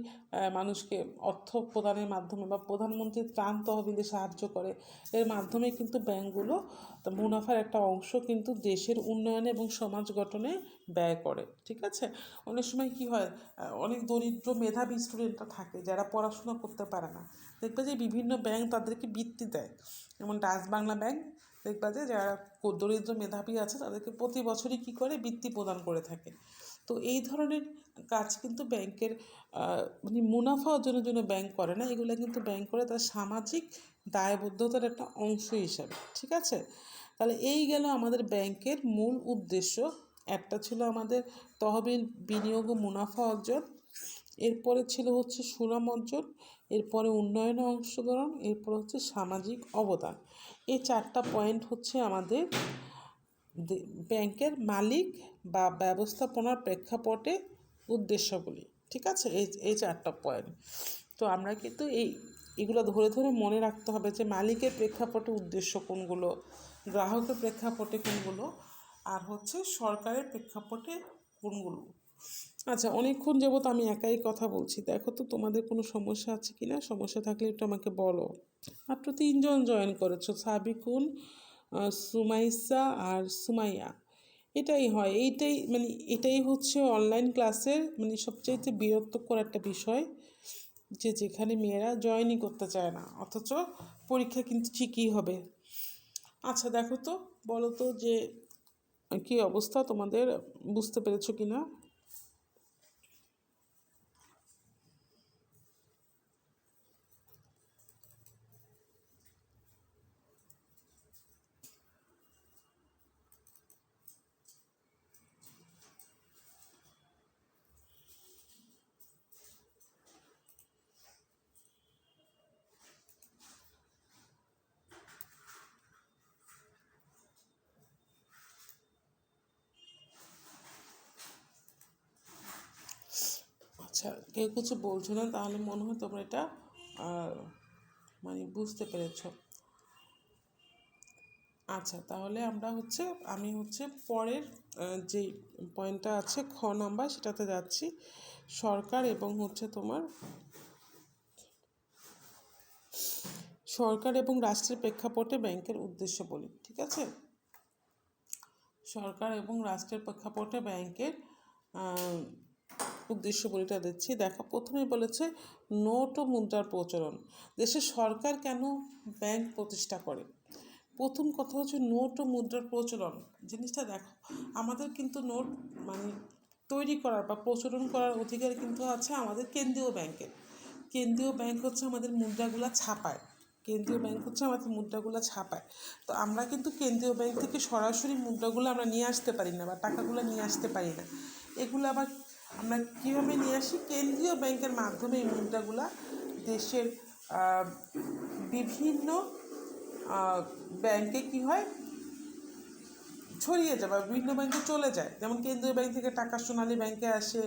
মানুষকে অর্থ প্রদানের মাধ্যমে বা প্রধানমন্ত্রীর ত্রাণ তহবিলে সাহায্য করে। এর মাধ্যমে কিন্তু ব্যাংকগুলো মুনাফার একটা অংশ কিন্তু দেশের উন্নয়নে এবং সমাজ গঠনে ব্যয় করে। ঠিক আছে, অনেক সময় কি হয়, অনেক দরিদ্র মেধাবী স্টুডেন্টরা থাকে যারা পড়াশোনা করতে পারে না, দেখবে যে বিভিন্ন ব্যাংক তাদেরকে বৃত্তি দেয়। যেমন ডাচ বাংলা ব্যাংক, দেখবা যে যারা দরিদ্র মেধাবী আছে তাদেরকে প্রতি বছরই কী করে বৃত্তি প্রদান করে থাকে। তো এই ধরনের কাজ কিন্তু ব্যাংকের মানে মুনাফা অর্জনের জন্য ব্যাংক করে না, এগুলো কিন্তু ব্যাংক করে তার সামাজিক দায়বদ্ধতার একটা অংশ হিসাবে। ঠিক আছে, তাহলে এই গেল আমাদের ব্যাংকের মূল উদ্দেশ্য। একটা ছিল আমাদের তহবিল বিনিয়োগ ও মুনাফা অর্জন, এরপরে ছিল হচ্ছে সুনাম অর্জন, এরপরে উন্নয়নে অংশগ্রহণ, এরপর হচ্ছে সামাজিক অবদান। এই 4টা পয়েন্ট হচ্ছে আমাদের ব্যাংকের মালিক বা ব্যবস্থাপনার প্রেক্ষাপটে উদ্দেশ্যগুলি। ঠিক আছে, এই 4টা পয়েন্ট। তো আমরা কিন্তু এগুলো ধরে ধরে মনে রাখতে হবে যে মালিকের প্রেক্ষাপটে উদ্দেশ্য কোনগুলো, গ্রাহকের প্রেক্ষাপটে কোনগুলো, আর হচ্ছে সরকারের প্রেক্ষাপটে কোনগুলো। আচ্ছা, অনেকক্ষণ যাবত আমি একাই কথা বলছি, দেখো তো তোমাদের কোনো সমস্যা আছে কি না। সমস্যা থাকলে একটু আমাকে বলো। মাত্র 3জন জয়েন করেছো, সাবিকুন, সুমাইসা আর সুমাইয়া। এটাই হয়, এটাই হচ্ছে অনলাইন ক্লাসের মানে সবচাইতে বিরক্তকর একটা বিষয়, যেখানে মেয়েরা জয়েনই করতে চায় না, অথচ পরীক্ষা কিন্তু ঠিকই হবে। আচ্ছা দেখো তো, বলো তো যে কী অবস্থা তোমাদের, বুঝতে পেরেছো কি না। আচ্ছা, কেউ কিছু বলছো না, তাহলে মনে হয় তোমরা এটা মানে বুঝতে পেরেছো। আচ্ছা, তাহলে আমি হচ্ছে পরের যে পয়েন্টটা আছে খ নাম্বার, সেটাতে যাচ্ছি। সরকার এবং রাষ্ট্রের প্রেক্ষাপটে ব্যাংকের উদ্দেশ্য বলি। ঠিক আছে, সরকার এবং রাষ্ট্রের প্রেক্ষাপটে ব্যাংকের উদ্দেশ্য বলিটা দিচ্ছি। দেখো, প্রথমে বলেছে নোট ও মুদ্রার প্রচলন। দেশের সরকার কেন ব্যাংক প্রতিষ্ঠা করে? প্রথম কথা হচ্ছে নোট ও মুদ্রার প্রচলন জিনিসটা। দেখো, আমাদের কিন্তু নোট মানে তৈরি করার বা প্রচলন করার অধিকার কিন্তু আছে আমাদের কেন্দ্রীয় ব্যাংকের। কেন্দ্রীয় ব্যাংক হচ্ছে আমাদের মুদ্রাগুলা ছাপায়। তো আমরা কিন্তু কেন্দ্রীয় ব্যাংক থেকে সরাসরি মুদ্রাগুলো আমরা নিয়ে আসতে পারি না বা টাকাগুলো নিয়ে আসতে পারি না। এগুলো আবার আমরা কীভাবে নিয়ে আসি? কেন্দ্রীয় ব্যাংকের মাধ্যমে এই মুদ্রাগুলা দেশের বিভিন্ন ব্যাংকে কি হয়, ছড়িয়ে যায় বা বিভিন্ন ব্যাংকে চলে যায়। যেমন কেন্দ্রীয় ব্যাংক থেকে টাকা সোনালী ব্যাংকে আসে,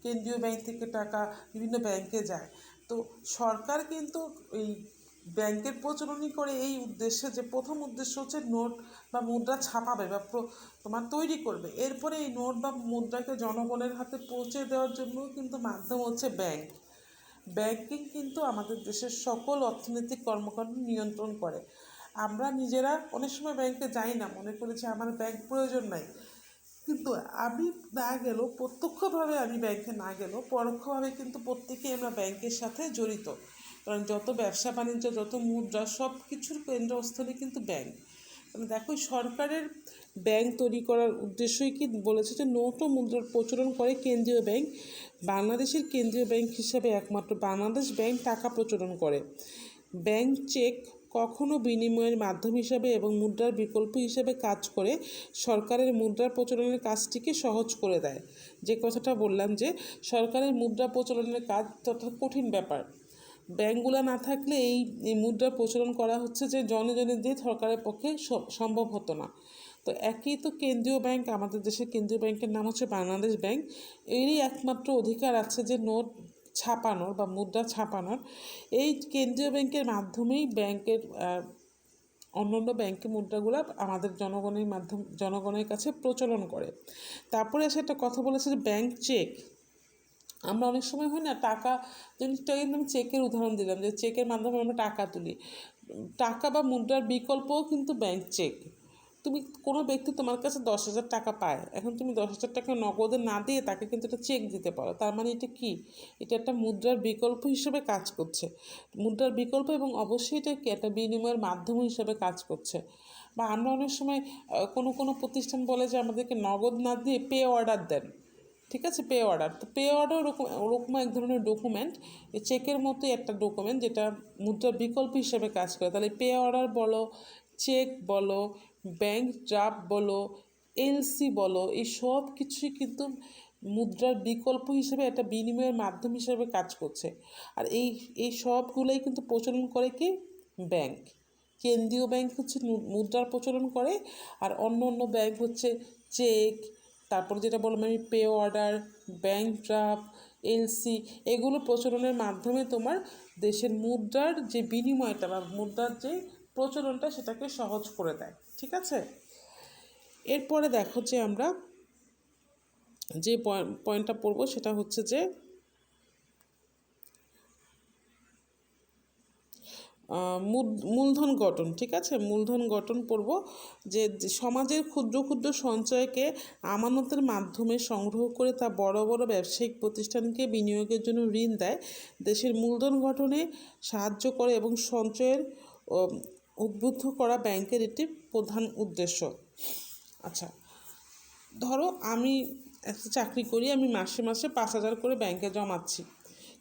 কেন্দ্রীয় ব্যাংক থেকে টাকা বিভিন্ন ব্যাংকে যায়। তো সরকার কিন্তু এই ব্যাংকের প্রচলনই করে এই উদ্দেশ্যে, যে প্রথম উদ্দেশ্য হচ্ছে নোট বা মুদ্রা ছাপাবে বা তোমার তৈরি করবে। এরপরে এই নোট বা মুদ্রাকে জনগণের হাতে পৌঁছে দেওয়ার জন্য কিন্তু মাধ্যম হচ্ছে ব্যাংক। ব্যাংকিং কিন্তু আমাদের দেশের সকল অর্থনৈতিক কর্মকাণ্ড নিয়ন্ত্রণ করে। আমরা নিজেরা অনেক সময় ব্যাংকে যাই না, মনে করি যে আমার ব্যাংক প্রয়োজন নাই, কিন্তু আমি না গেলেও, প্রত্যক্ষভাবে আমি ব্যাংকে না গেলেও পরোক্ষভাবে কিন্তু প্রত্যেকেই আমরা ব্যাংকের সাথে জড়িত। কারণ যত ব্যবসা বাণিজ্য, যত মুদ্রা, সব কিছুর কেন্দ্রস্থলে কিন্তু ব্যাংক। মানে দেখো, সরকারের ব্যাংক তৈরি করার উদ্দেশ্যই কি বলেছে যে নোট ও মুদ্রার প্রচলন করে কেন্দ্রীয় ব্যাংক। বাংলাদেশের কেন্দ্রীয় ব্যাংক হিসাবে একমাত্র বাংলাদেশ ব্যাংক টাকা প্রচলন করে। ব্যাংক চেক কখনো বিনিময়ের মাধ্যম হিসাবে এবং মুদ্রার বিকল্প হিসেবে কাজ করে সরকারের মুদ্রার প্রচলনের কাজটিকে সহজ করে দেয়। যে কথাটা বললাম যে সরকারের মুদ্রা প্রচলনের কাজ তথা কঠিন ব্যাপার, ব্যাংকগুলো না থাকলে এই মুদ্রার প্রচলন করা হচ্ছে যে জনে জনে দিয়ে সরকারের পক্ষে সম্ভব হতো না। তো একই তো কেন্দ্রীয় ব্যাংক, আমাদের দেশের কেন্দ্রীয় ব্যাংকের নাম হচ্ছে বাংলাদেশ ব্যাংক। এরই একমাত্র অধিকার আছে যে নোট ছাপানোর বা মুদ্রা ছাপানোর। এই কেন্দ্রীয় ব্যাংকের মাধ্যমেই অন্যান্য ব্যাংকের মুদ্রাগুলো আমাদের জনগণের কাছে প্রচলন করে। তারপরে এসে একটা কথা বলেছে যে ব্যাংক চেক। আমরা অনেক সময় হয় না, টাকা জিনিসটা কিন্তু আমি চেকের উদাহরণ দিলাম, যে চেকের মাধ্যমে আমরা টাকা তুলি। টাকা বা মুদ্রার বিকল্পও কিন্তু ব্যাংক চেক। তুমি কোনো ব্যক্তি তোমার কাছে 10,000 টাকা পায়, এখন তুমি 10,000 টাকা নগদে না দিয়ে তাকে কিন্তু একটা চেক দিতে পারো। তার মানে এটা কি? এটা একটা মুদ্রার বিকল্প হিসেবে কাজ করছে। মুদ্রার বিকল্প, এবং অবশ্যই এটা কি একটা বিনিময়ের মাধ্যম হিসেবে কাজ করছে। বা আমরা অনেক সময় কোনো প্রতিষ্ঠান বলে যে আমাদেরকে নগদ না দিয়ে পে অর্ডার দেন। ঠিক আছে, পে অর্ডার। তো পে অর্ডার ওরকম ওরকম এক ধরনের ডকুমেন্ট, এই চেকের মতোই একটা ডকুমেন্ট যেটা মুদ্রার বিকল্প হিসেবে কাজ করে। তাহলে পে অর্ডার বলো, চেক বলো, ব্যাংক ড্রাফট বলো, এলসি বলো, এই সব কিছুই কিন্তু মুদ্রার বিকল্প হিসেবে একটা বিনিময়ের মাধ্যম হিসেবে কাজ করছে। আর এই সবগুলোই কিন্তু প্রচলন করে কি ব্যাংক। কেন্দ্রীয় ব্যাংক হচ্ছে মুদ্রার প্রচলন করে, আর অন্য অন্য ব্যাংক হচ্ছে চেক, তারপর যেটা বললাম আমি pay order, bank draft, LC, এগুলো প্রচলনের মাধ্যমে তোমার দেশের মুদ্রার যে বিনিময়টা বা মুদ্রার যে প্রচলনটা সেটাকে সহজ করে দেয়। ঠিক আছে, এরপরে দেখো যে আমরা যে পয়েন্টটা পড়বো সেটা হচ্ছে যে মূলধন গঠন। ঠিক আছে, মূলধন গঠন পড়ব যে সমাজের ক্ষুদ্র ক্ষুদ্র সঞ্চয়কে আমানতের মাধ্যমে সংগ্রহ করে তা বড় বড় ব্যবসায়িক প্রতিষ্ঠানকে বিনিয়োগের জন্য ঋণ দেয়, দেশের মূলধন গঠনে সাহায্য করে এবং সঞ্চয়ের উদ্বুদ্ধ করা ব্যাংকের একটি প্রধান উদ্দেশ্য। আচ্ছা, ধরো আমি একটা চাকরি করি, আমি মাসে মাসে 5,000 করে ব্যাংকে জমাচ্ছি।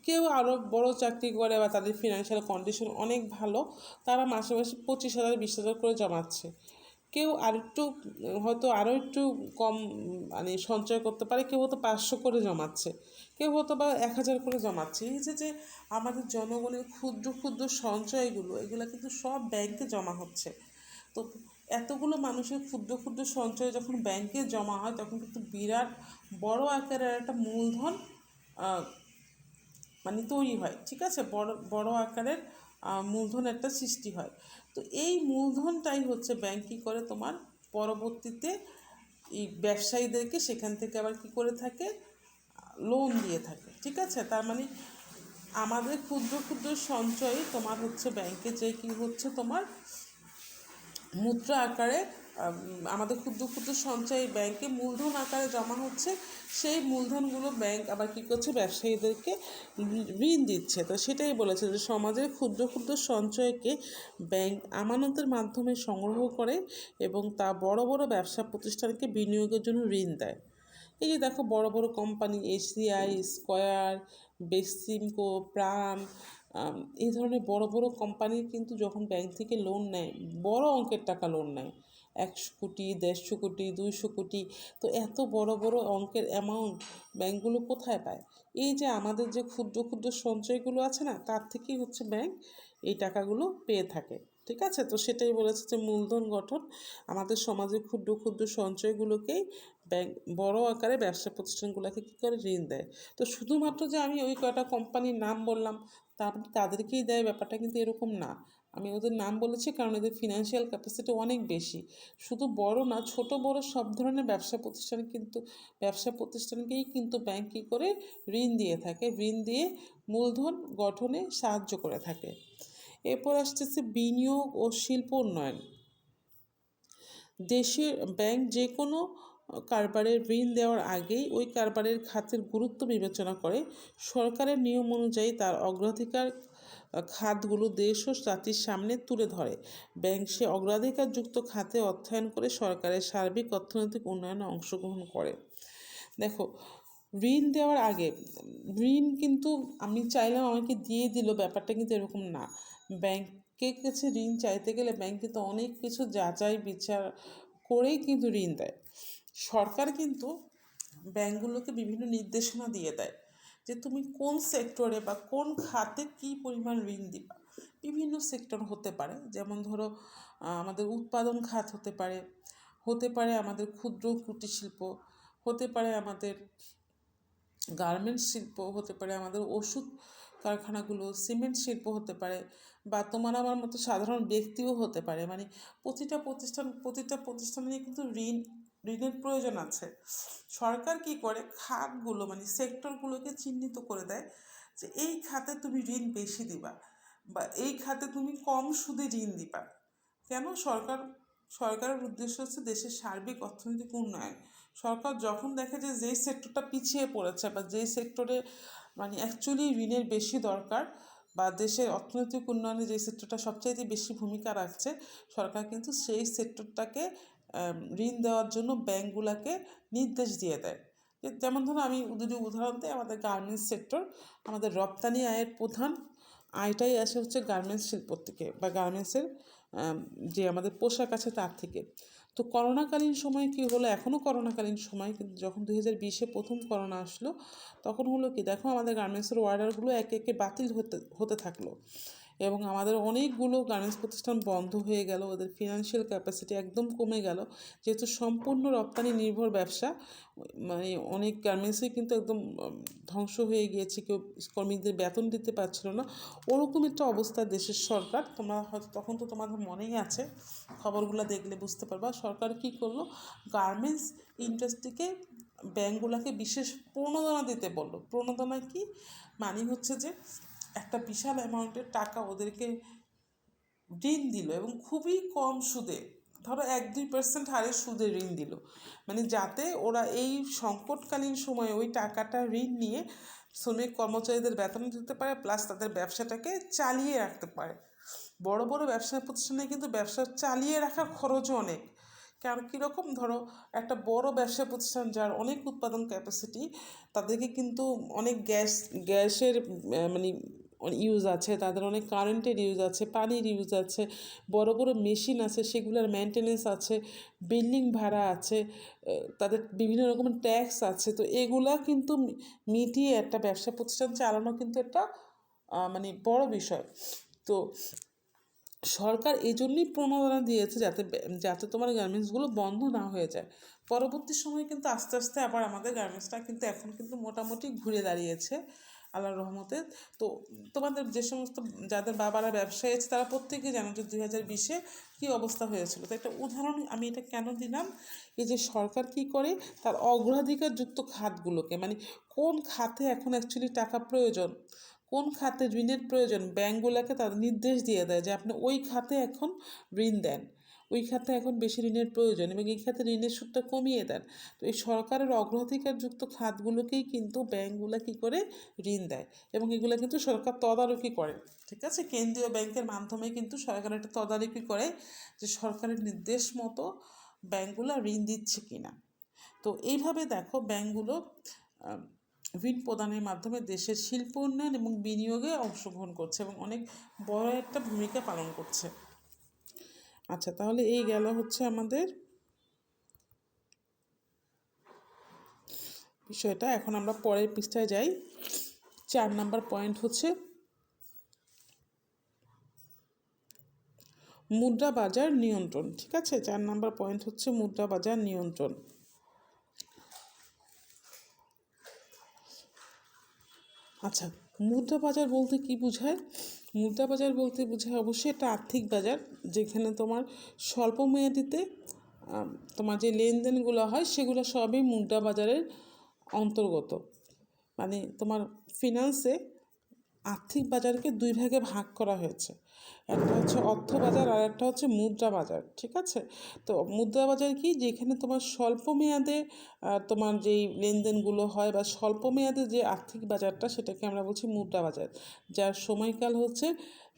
কেউ আরও বড় চাকরি করে বা তাদের ফিনান্সিয়াল কন্ডিশন অনেক ভালো, তারা মাসে মাসে 25,000 20,000 করে জমাচ্ছে। কেউ আরেকটু হয়তো আরও একটু কম মানে সঞ্চয় করতে পারে, কেউ হয়তো 500 করে জমাচ্ছে, কেউ হয়তো বা 1,000 করে জমাচ্ছে। এই যে আমাদের জনগণের ক্ষুদ্র ক্ষুদ্র সঞ্চয়গুলো, এগুলো কিন্তু সব ব্যাংকে জমা হচ্ছে। তো এতগুলো মানুষের ক্ষুদ্র ক্ষুদ্র সঞ্চয় যখন ব্যাংকে জমা হয় তখন কিন্তু বিরাট বড় আকারের একটা মূলধন মানে তৈরি হয়। ঠিক আছে, বড় বড় আকারের মূলধন একটা সৃষ্টি হয়। তো এই মূলধনটাই হচ্ছে ব্যাংক কী করে তোমার পরবর্তীতে এই ব্যবসায়ীদেরকে সেখান থেকে আবার কী করে থাকে, লোন দিয়ে থাকে। ঠিক আছে, তার মানে আমাদের ক্ষুদ্র ক্ষুদ্র সঞ্চয় তোমার হচ্ছে ব্যাংকে যে কী হচ্ছে তোমার মুদ্রা আকারে আমাদের ক্ষুদ্র ক্ষুদ্র সঞ্চয় ব্যাংকে মূলধন আকারে জমা হচ্ছে। সেই মূলধনগুলো ব্যাংক আবার কী করছে, ব্যবসায়ীদেরকে ঋণ দিচ্ছে। তো সেটাই বলেছে যে সমাজের ক্ষুদ্র ক্ষুদ্র সঞ্চয়কে ব্যাংক আমানতের মাধ্যমে সংগ্রহ করে এবং তা বড় বড় ব্যবসা প্রতিষ্ঠানকে বিনিয়োগের জন্য ঋণ দেয়। এই যে দেখো বড় বড় কোম্পানি এসিআই, স্কয়ার, বেক্সিমকো, প্রাণ, এই ধরনের বড় বড় কোম্পানি কিন্তু যখন ব্যাংক থেকে লোন নেয়, বড় অঙ্কের টাকা লোন নেয়, 100 কোটি, 150 কোটি, 200 কোটি। তো এত বড় বড় অঙ্কের অ্যামাউন্ট ব্যাংকগুলো কোথায় পায়? এই যে আমাদের যে ক্ষুদ্র ক্ষুদ্র সঞ্চয়গুলো আছে না, তার থেকেই হচ্ছে ব্যাংক এই টাকাগুলো পেয়ে থাকে। ঠিক আছে, তো সেটাই বলেছে যে মূলধন গঠন আমাদের সমাজের ক্ষুদ্র ক্ষুদ্র সঞ্চয়গুলোকেই ব্যাংক বড় আকারে ব্যবসা প্রতিষ্ঠানগুলোকে কী করে ঋণ দেয়। তো শুধুমাত্র যে আমি ওই কয়টা কোম্পানির নাম বললাম তাদেরকেই দেয়, ব্যাপারটা কিন্তু এরকম না। আমি ওদের নাম বলেছি কারণ এদের ফিনান্সিয়াল ক্যাপাসিটি অনেক বেশি। শুধু বড় না, ছোট বড় সব ধরনের ব্যবসা প্রতিষ্ঠানকেই কিন্তু ব্যাংক কী করে ঋণ দিয়ে থাকে, ঋণ দিয়ে মূলধন গঠনে সাহায্য করে থাকে। এরপর আসতেছে বিনিয়োগ ও শিল্প উন্নয়ন। দেশের ব্যাংক যে কোনো কারবারের ঋণ দেওয়ার আগেই ওই কারবারের খাতের গুরুত্ব বিবেচনা করে সরকারের নিয়ম অনুযায়ী তার অগ্রাধিকার খাতগুলো দেশ ও জাতির সামনে তুলে ধরে। ব্যাংক সে অগ্রাধিকারযুক্ত খাতে অর্থায়ন করে সরকারের সার্বিক অর্থনৈতিক উন্নয়নে অংশগ্রহণ করে। দেখো, ঋণ দেওয়ার আগে ঋণ কিন্তু আমি চাইলাম আমাকে দিয়ে দিল, ব্যাপারটা কিন্তু এরকম না। ব্যাংকের কাছে ঋণ চাইতে গেলে ব্যাংক কিন্তু অনেক কিছু যাচাই বিচার করেই কিন্তু ঋণ দেয়। সরকার কিন্তু ব্যাংকগুলোকে বিভিন্ন নির্দেশনা দিয়ে দেয় যে তুমি কোন সেক্টরে বা কোন খাতে কী পরিমাণ ঋণ দিবা। বিভিন্ন সেক্টর হতে পারে, যেমন ধরো আমাদের উৎপাদন খাত হতে পারে আমাদের ক্ষুদ্র কুটির শিল্প, হতে পারে আমাদের গার্মেন্টস শিল্প, হতে পারে আমাদের ওষুধ কারখানাগুলো, সিমেন্ট শিল্প হতে পারে, বা তোমার আমার মতো সাধারণ ব্যক্তিও হতে পারে। মানে প্রতিটা প্রতিষ্ঠানে কিন্তু ঋণের প্রয়োজন আছে। সরকার কি করে, খাতগুলো মানে সেক্টরগুলোকে চিহ্নিত করে দেয় যে এই খাতে তুমি ঋণ বেশি দিবা বা এই খাতে তুমি কম সুদে ঋণ দিবা। কেন? সরকারের উদ্দেশ্য হচ্ছে দেশের সার্বিক অর্থনৈতিক উন্নয়ন। সরকার যখন দেখে যে যেই সেক্টরটা পিছিয়ে পড়েছে বা যেই সেক্টরে মানে অ্যাকচুয়ালি ঋণের বেশি দরকার বা দেশের অর্থনৈতিক উন্নয়নে যেই সেক্টরটা সবচাইতে বেশি ভূমিকা রাখছে, সরকার কিন্তু সেই সেক্টরটাকে ঋণ দেওয়ার জন্য ব্যাংকগুলোকে নির্দেশ দিয়ে দেয়। যেমন ধরো আমি যদি উদাহরণ দিই, আমাদের গার্মেন্টস সেক্টর, আমাদের রপ্তানি আয়ের প্রধান আয়টাই আসে হচ্ছে গার্মেন্টস শিল্প থেকে বা গার্মেন্টসের যে আমাদের পোশাক আছে তার থেকে। তো করোনাকালীন সময় কী হলো, এখনও করোনাকালীন সময়, কিন্তু যখন 2020-এ প্রথম করোনা আসলো তখন হলো কি দেখো, আমাদের গার্মেন্টসের অর্ডারগুলো একে একে বাতিল হতে হতে থাকলো এবং আমাদের অনেকগুলো গার্মেন্টস প্রতিষ্ঠান বন্ধ হয়ে গেল, ওদের ফিনান্সিয়াল ক্যাপাসিটি একদম কমে গেল। যেহেতু সম্পূর্ণ রপ্তানি নির্ভর ব্যবসা, মানে অনেক গার্মেন্টসই কিন্তু একদম ধ্বংস হয়ে গিয়েছে, কেউ কর্মীদের বেতন দিতে পারছিল না। ওরকম একটা অবস্থা দেশের সরকার, তোমরা হয়তো তখন তো তোমাদের মনেই আছে, খবরগুলো দেখলে বুঝতে পারবা সরকার কী করলো, গার্মেন্টস ইন্ডাস্ট্রিকে ব্যাঙ্কগুলোকে বিশেষ প্রণোদনা দিতে বললো। প্রণোদনা কি মানে হচ্ছে যে একটা বিশাল অ্যামাউন্টের টাকা ওদেরকে ঋণ দিল এবং খুবই কম সুদে, ধরো 1-2% হারে সুদে ঋণ দিল, মানে যাতে ওরা এই সংকটকালীন সময়ে ওই টাকাটা ঋণ নিয়ে শ্রমিক কর্মচারীদের বেতন দিতে পারে, প্লাস তাদের ব্যবসাটাকে চালিয়ে রাখতে পারে। বড় বড় ব্যবসা প্রতিষ্ঠানে কিন্তু ব্যবসা চালিয়ে রাখার খরচও অনেক। কারণ কীরকম, ধরো একটা বড় ব্যবসা প্রতিষ্ঠান যার অনেক উৎপাদন ক্যাপাসিটি, তাদেরকে কিন্তু অনেক গ্যাসের মানে ইউজ আছে, তাদের অনেক কারেন্টের ইউজ আছে, পানির ইউজ আছে, বড় বড় মেশিন আছে, সেগুলোর মেনটেনেন্স আছে, বিল্ডিং ভাড়া আছে, তাদের বিভিন্ন রকমের ট্যাক্স আছে। তো এগুলা কিন্তু মিটিয়ে একটা ব্যবসা প্রতিষ্ঠান চালানো কিন্তু একটা মানে বড় বিষয়। তো সরকার এই জন্যই প্রণোদনা দিয়েছে যাতে যাতে তোমার গার্মেন্টসগুলো বন্ধ না হয়ে যায়। পরবর্তী সময়ে কিন্তু আস্তে আস্তে আবার আমাদের গার্মেন্টসটা কিন্তু এখন কিন্তু মোটামুটি ঘুরে দাঁড়িয়েছে আল্লাহর রহমতে। তো তোমাদের যে সমস্ত যাদের বাবারা ব্যবসায়ী আছে তারা প্রত্যেকেই জানো যে 2020-এ কী অবস্থা হয়েছিল। তো একটা উদাহরণ আমি এটা কেন দিলাম, এই যে সরকার কী করে তার অগ্রাধিকারযুক্ত খাতগুলোকে, মানে কোন খাতে এখন অ্যাকচুয়ালি টাকা প্রয়োজন, কোন খাতে ঋণের প্রয়োজন, ব্যাঙ্কগুলোকে তাদের নির্দেশ দিয়ে দেয় যে আপনি ওই খাতে এখন ঋণ দেন, ওই খাতে এখন বেশি ঋণের প্রয়োজন এবং এই খাতে ঋণের সুদটা কমিয়ে দেন। তো এই সরকারের অগ্রাধিকারযুক্ত খাতগুলোকেই কিন্তু ব্যাঙ্কগুলো কী করে ঋণ দেয় এবং এগুলো কিন্তু সরকার তদারকি করে। ঠিক আছে, কেন্দ্রীয় ব্যাংকের মাধ্যমে কিন্তু সরকার একটা তদারকি করে যে সরকারের নির্দেশ মতো ব্যাঙ্কগুলো ঋণ দিচ্ছে কিনা। তো এইভাবে দেখো ব্যাঙ্কগুলো ঋণ প্রদানের মাধ্যমে দেশের শিল্প উন্নয়ন এবং বিনিয়োগে অংশগ্রহণ করছে এবং অনেক বড় একটা ভূমিকা পালন করছে। আচ্ছা, তাহলে এই গেল হচ্ছে আমাদের বিষয়টা। এখন আমরা পরের পৃষ্ঠায় যাই। 4 নম্বর পয়েন্ট হচ্ছে মুদ্রা বাজার নিয়ন্ত্রণ। ঠিক আছে, 4 নম্বর পয়েন্ট হচ্ছে মুদ্রা বাজার নিয়ন্ত্রণ। আচ্ছা, মুদ্রা বাজার বলতে কি বোঝায়? মুদ্রা বাজার বলতে বোঝায় অবশ্যই একটা আর্থিক বাজার, যেখানে তোমার স্বল্প মেয়াদিতে তোমার যে লেনদেনগুলো হয় সেগুলো সবই মুদ্রা বাজারের অন্তর্গত। মানে তোমার ফিনান্সে আর্থিক বাজারকে 2 ভাগে ভাগ করা হয়েছে, একটা হচ্ছে অর্থ বাজার আর একটা হচ্ছে মুদ্রা বাজার। ঠিক আছে, তো মুদ্রা বাজার কি, যেখানে তোমার স্বল্প মেয়াদে তোমার যেই লেনদেনগুলো হয় বা স্বল্প মেয়াদে যে আর্থিক বাজারটা, সেটাকে আমরা বলছি মুদ্রা বাজার, যার সময়কাল হচ্ছে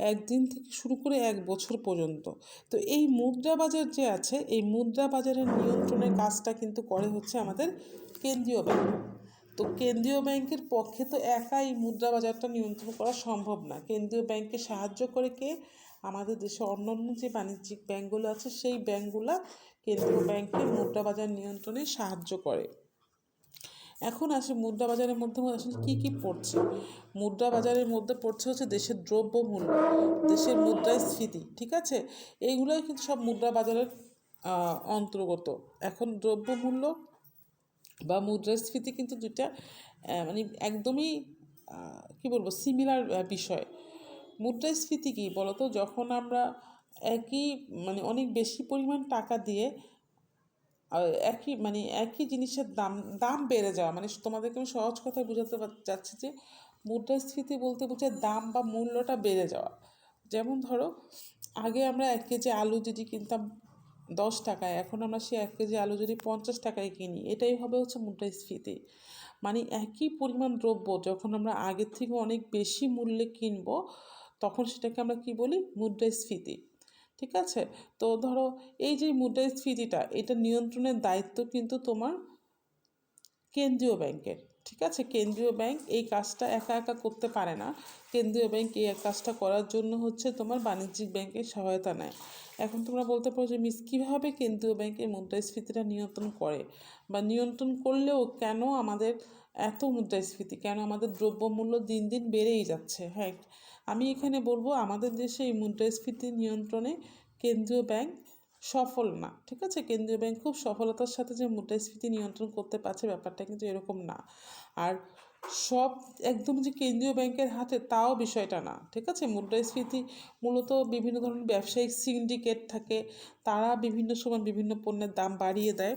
1 দিন থেকে শুরু করে 1 বছর পর্যন্ত। তো এই মুদ্রা বাজার যে আছে, এই মুদ্রা বাজারের নিয়ন্ত্রণের কাজটা কিন্তু করে হচ্ছে আমাদের কেন্দ্রীয় ব্যাংক। তো কেন্দ্রীয় ব্যাংকের পক্ষে তো একাই মুদ্রা বাজারটা নিয়ন্ত্রণ করা সম্ভব না। কেন্দ্রীয় ব্যাংককে সাহায্য করে কে? আমাদের দেশে অন্যান্য যে বাণিজ্যিক ব্যাংকগুলো আছে সেই ব্যাংকগুলো কেন্দ্রীয় ব্যাংকে মুদ্রা বাজার নিয়ন্ত্রণে সাহায্য করে। এখন আসে মুদ্রা বাজারের মধ্যে আসলে কী কী পড়ছে। মুদ্রা বাজারের মধ্যে পড়ছে হচ্ছে দেশের দ্রব্যমূল্য, দেশের মুদ্রাস্ফীতি। ঠিক আছে, এইগুলোই কিন্তু সব মুদ্রা বাজারের অন্তর্গত। এখন দ্রব্যমূল্য বা মুদ্রাস্ফীতি কিন্তু দুইটা মানে একদমই কী বলবো সিমিলার বিষয়। মুদ্রাস্ফীতি কী বলতো, যখন আমরা একই মানে অনেক বেশি পরিমাণ টাকা দিয়ে একই জিনিসের দাম বেড়ে যাওয়া, মানে তোমাদেরকে আমি সহজ কথায় বোঝাতে চাচ্ছি যে মুদ্রাস্ফীতি বলতে বোঝায় দাম বা মূল্যটা বেড়ে যাওয়া। যেমন ধরো, আগে আমরা 1 কেজি আলু যদি কিনতাম 10 টাকায়, এখন আমরা সেই 1 কেজি আলু যদি 50 টাকায় কিনি, এটাই হবে হচ্ছে মুদ্রাস্ফীতি। মানে একই পরিমাণ দ্রব্য যখন আমরা আগের থেকে অনেক বেশি মূল্যে কিনবো, তখন সেটাকে আমরা কি বলি? মুদ্রাস্ফীতি। ঠিক আছে, তো ধরো এই যে মুদ্রাস্ফীতিটা, এটা নিয়ন্ত্রণের দায়িত্ব কিন্তু তোমার কেন্দ্রীয় ব্যাংকের। ঠিক আছে, কেন্দ্রীয় ব্যাংক এই কাজটা একা একা করতে পারে না। কেন্দ্রীয় ব্যাংক এই কাজটা করার জন্য হচ্ছে তোমার বাণিজ্যিক ব্যাংকের সহায়তা নেয়। এখন তোমরা বলতে পারো যে মিস কীভাবে কেন্দ্রীয় ব্যাংকের মুদ্রাস্ফীতিটা নিয়ন্ত্রণ করে, বা নিয়ন্ত্রণ করলেও কেন আমাদের এত মুদ্রাস্ফীতি, কেন আমাদের দ্রব্যমূল্য দিন দিন বেড়েই যাচ্ছে? হ্যাঁ, আমি এখানে বলবো আমাদের দেশে এই মুদ্রাস্ফীতি নিয়ন্ত্রণে কেন্দ্রীয় ব্যাংক সফল না। ঠিক আছে, কেন্দ্রীয় ব্যাংক খুব সফলতার সাথে যে মুদ্রাস্ফীতি নিয়ন্ত্রণ করতে পারছে ব্যাপারটা কিন্তু এরকম না। আর সব একদম যে কেন্দ্রীয় ব্যাংকের হাতে তাও বিষয়টা না। ঠিক আছে, মুদ্রাস্ফীতি মূলত বিভিন্ন ধরনের ব্যবসায়িক সিন্ডিকেট থাকে, তারা বিভিন্ন সময় বিভিন্ন পণ্যের দাম বাড়িয়ে দেয়।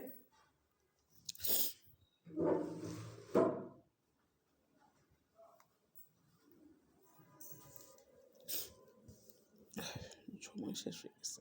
সময় শেষ হয়ে গেছে।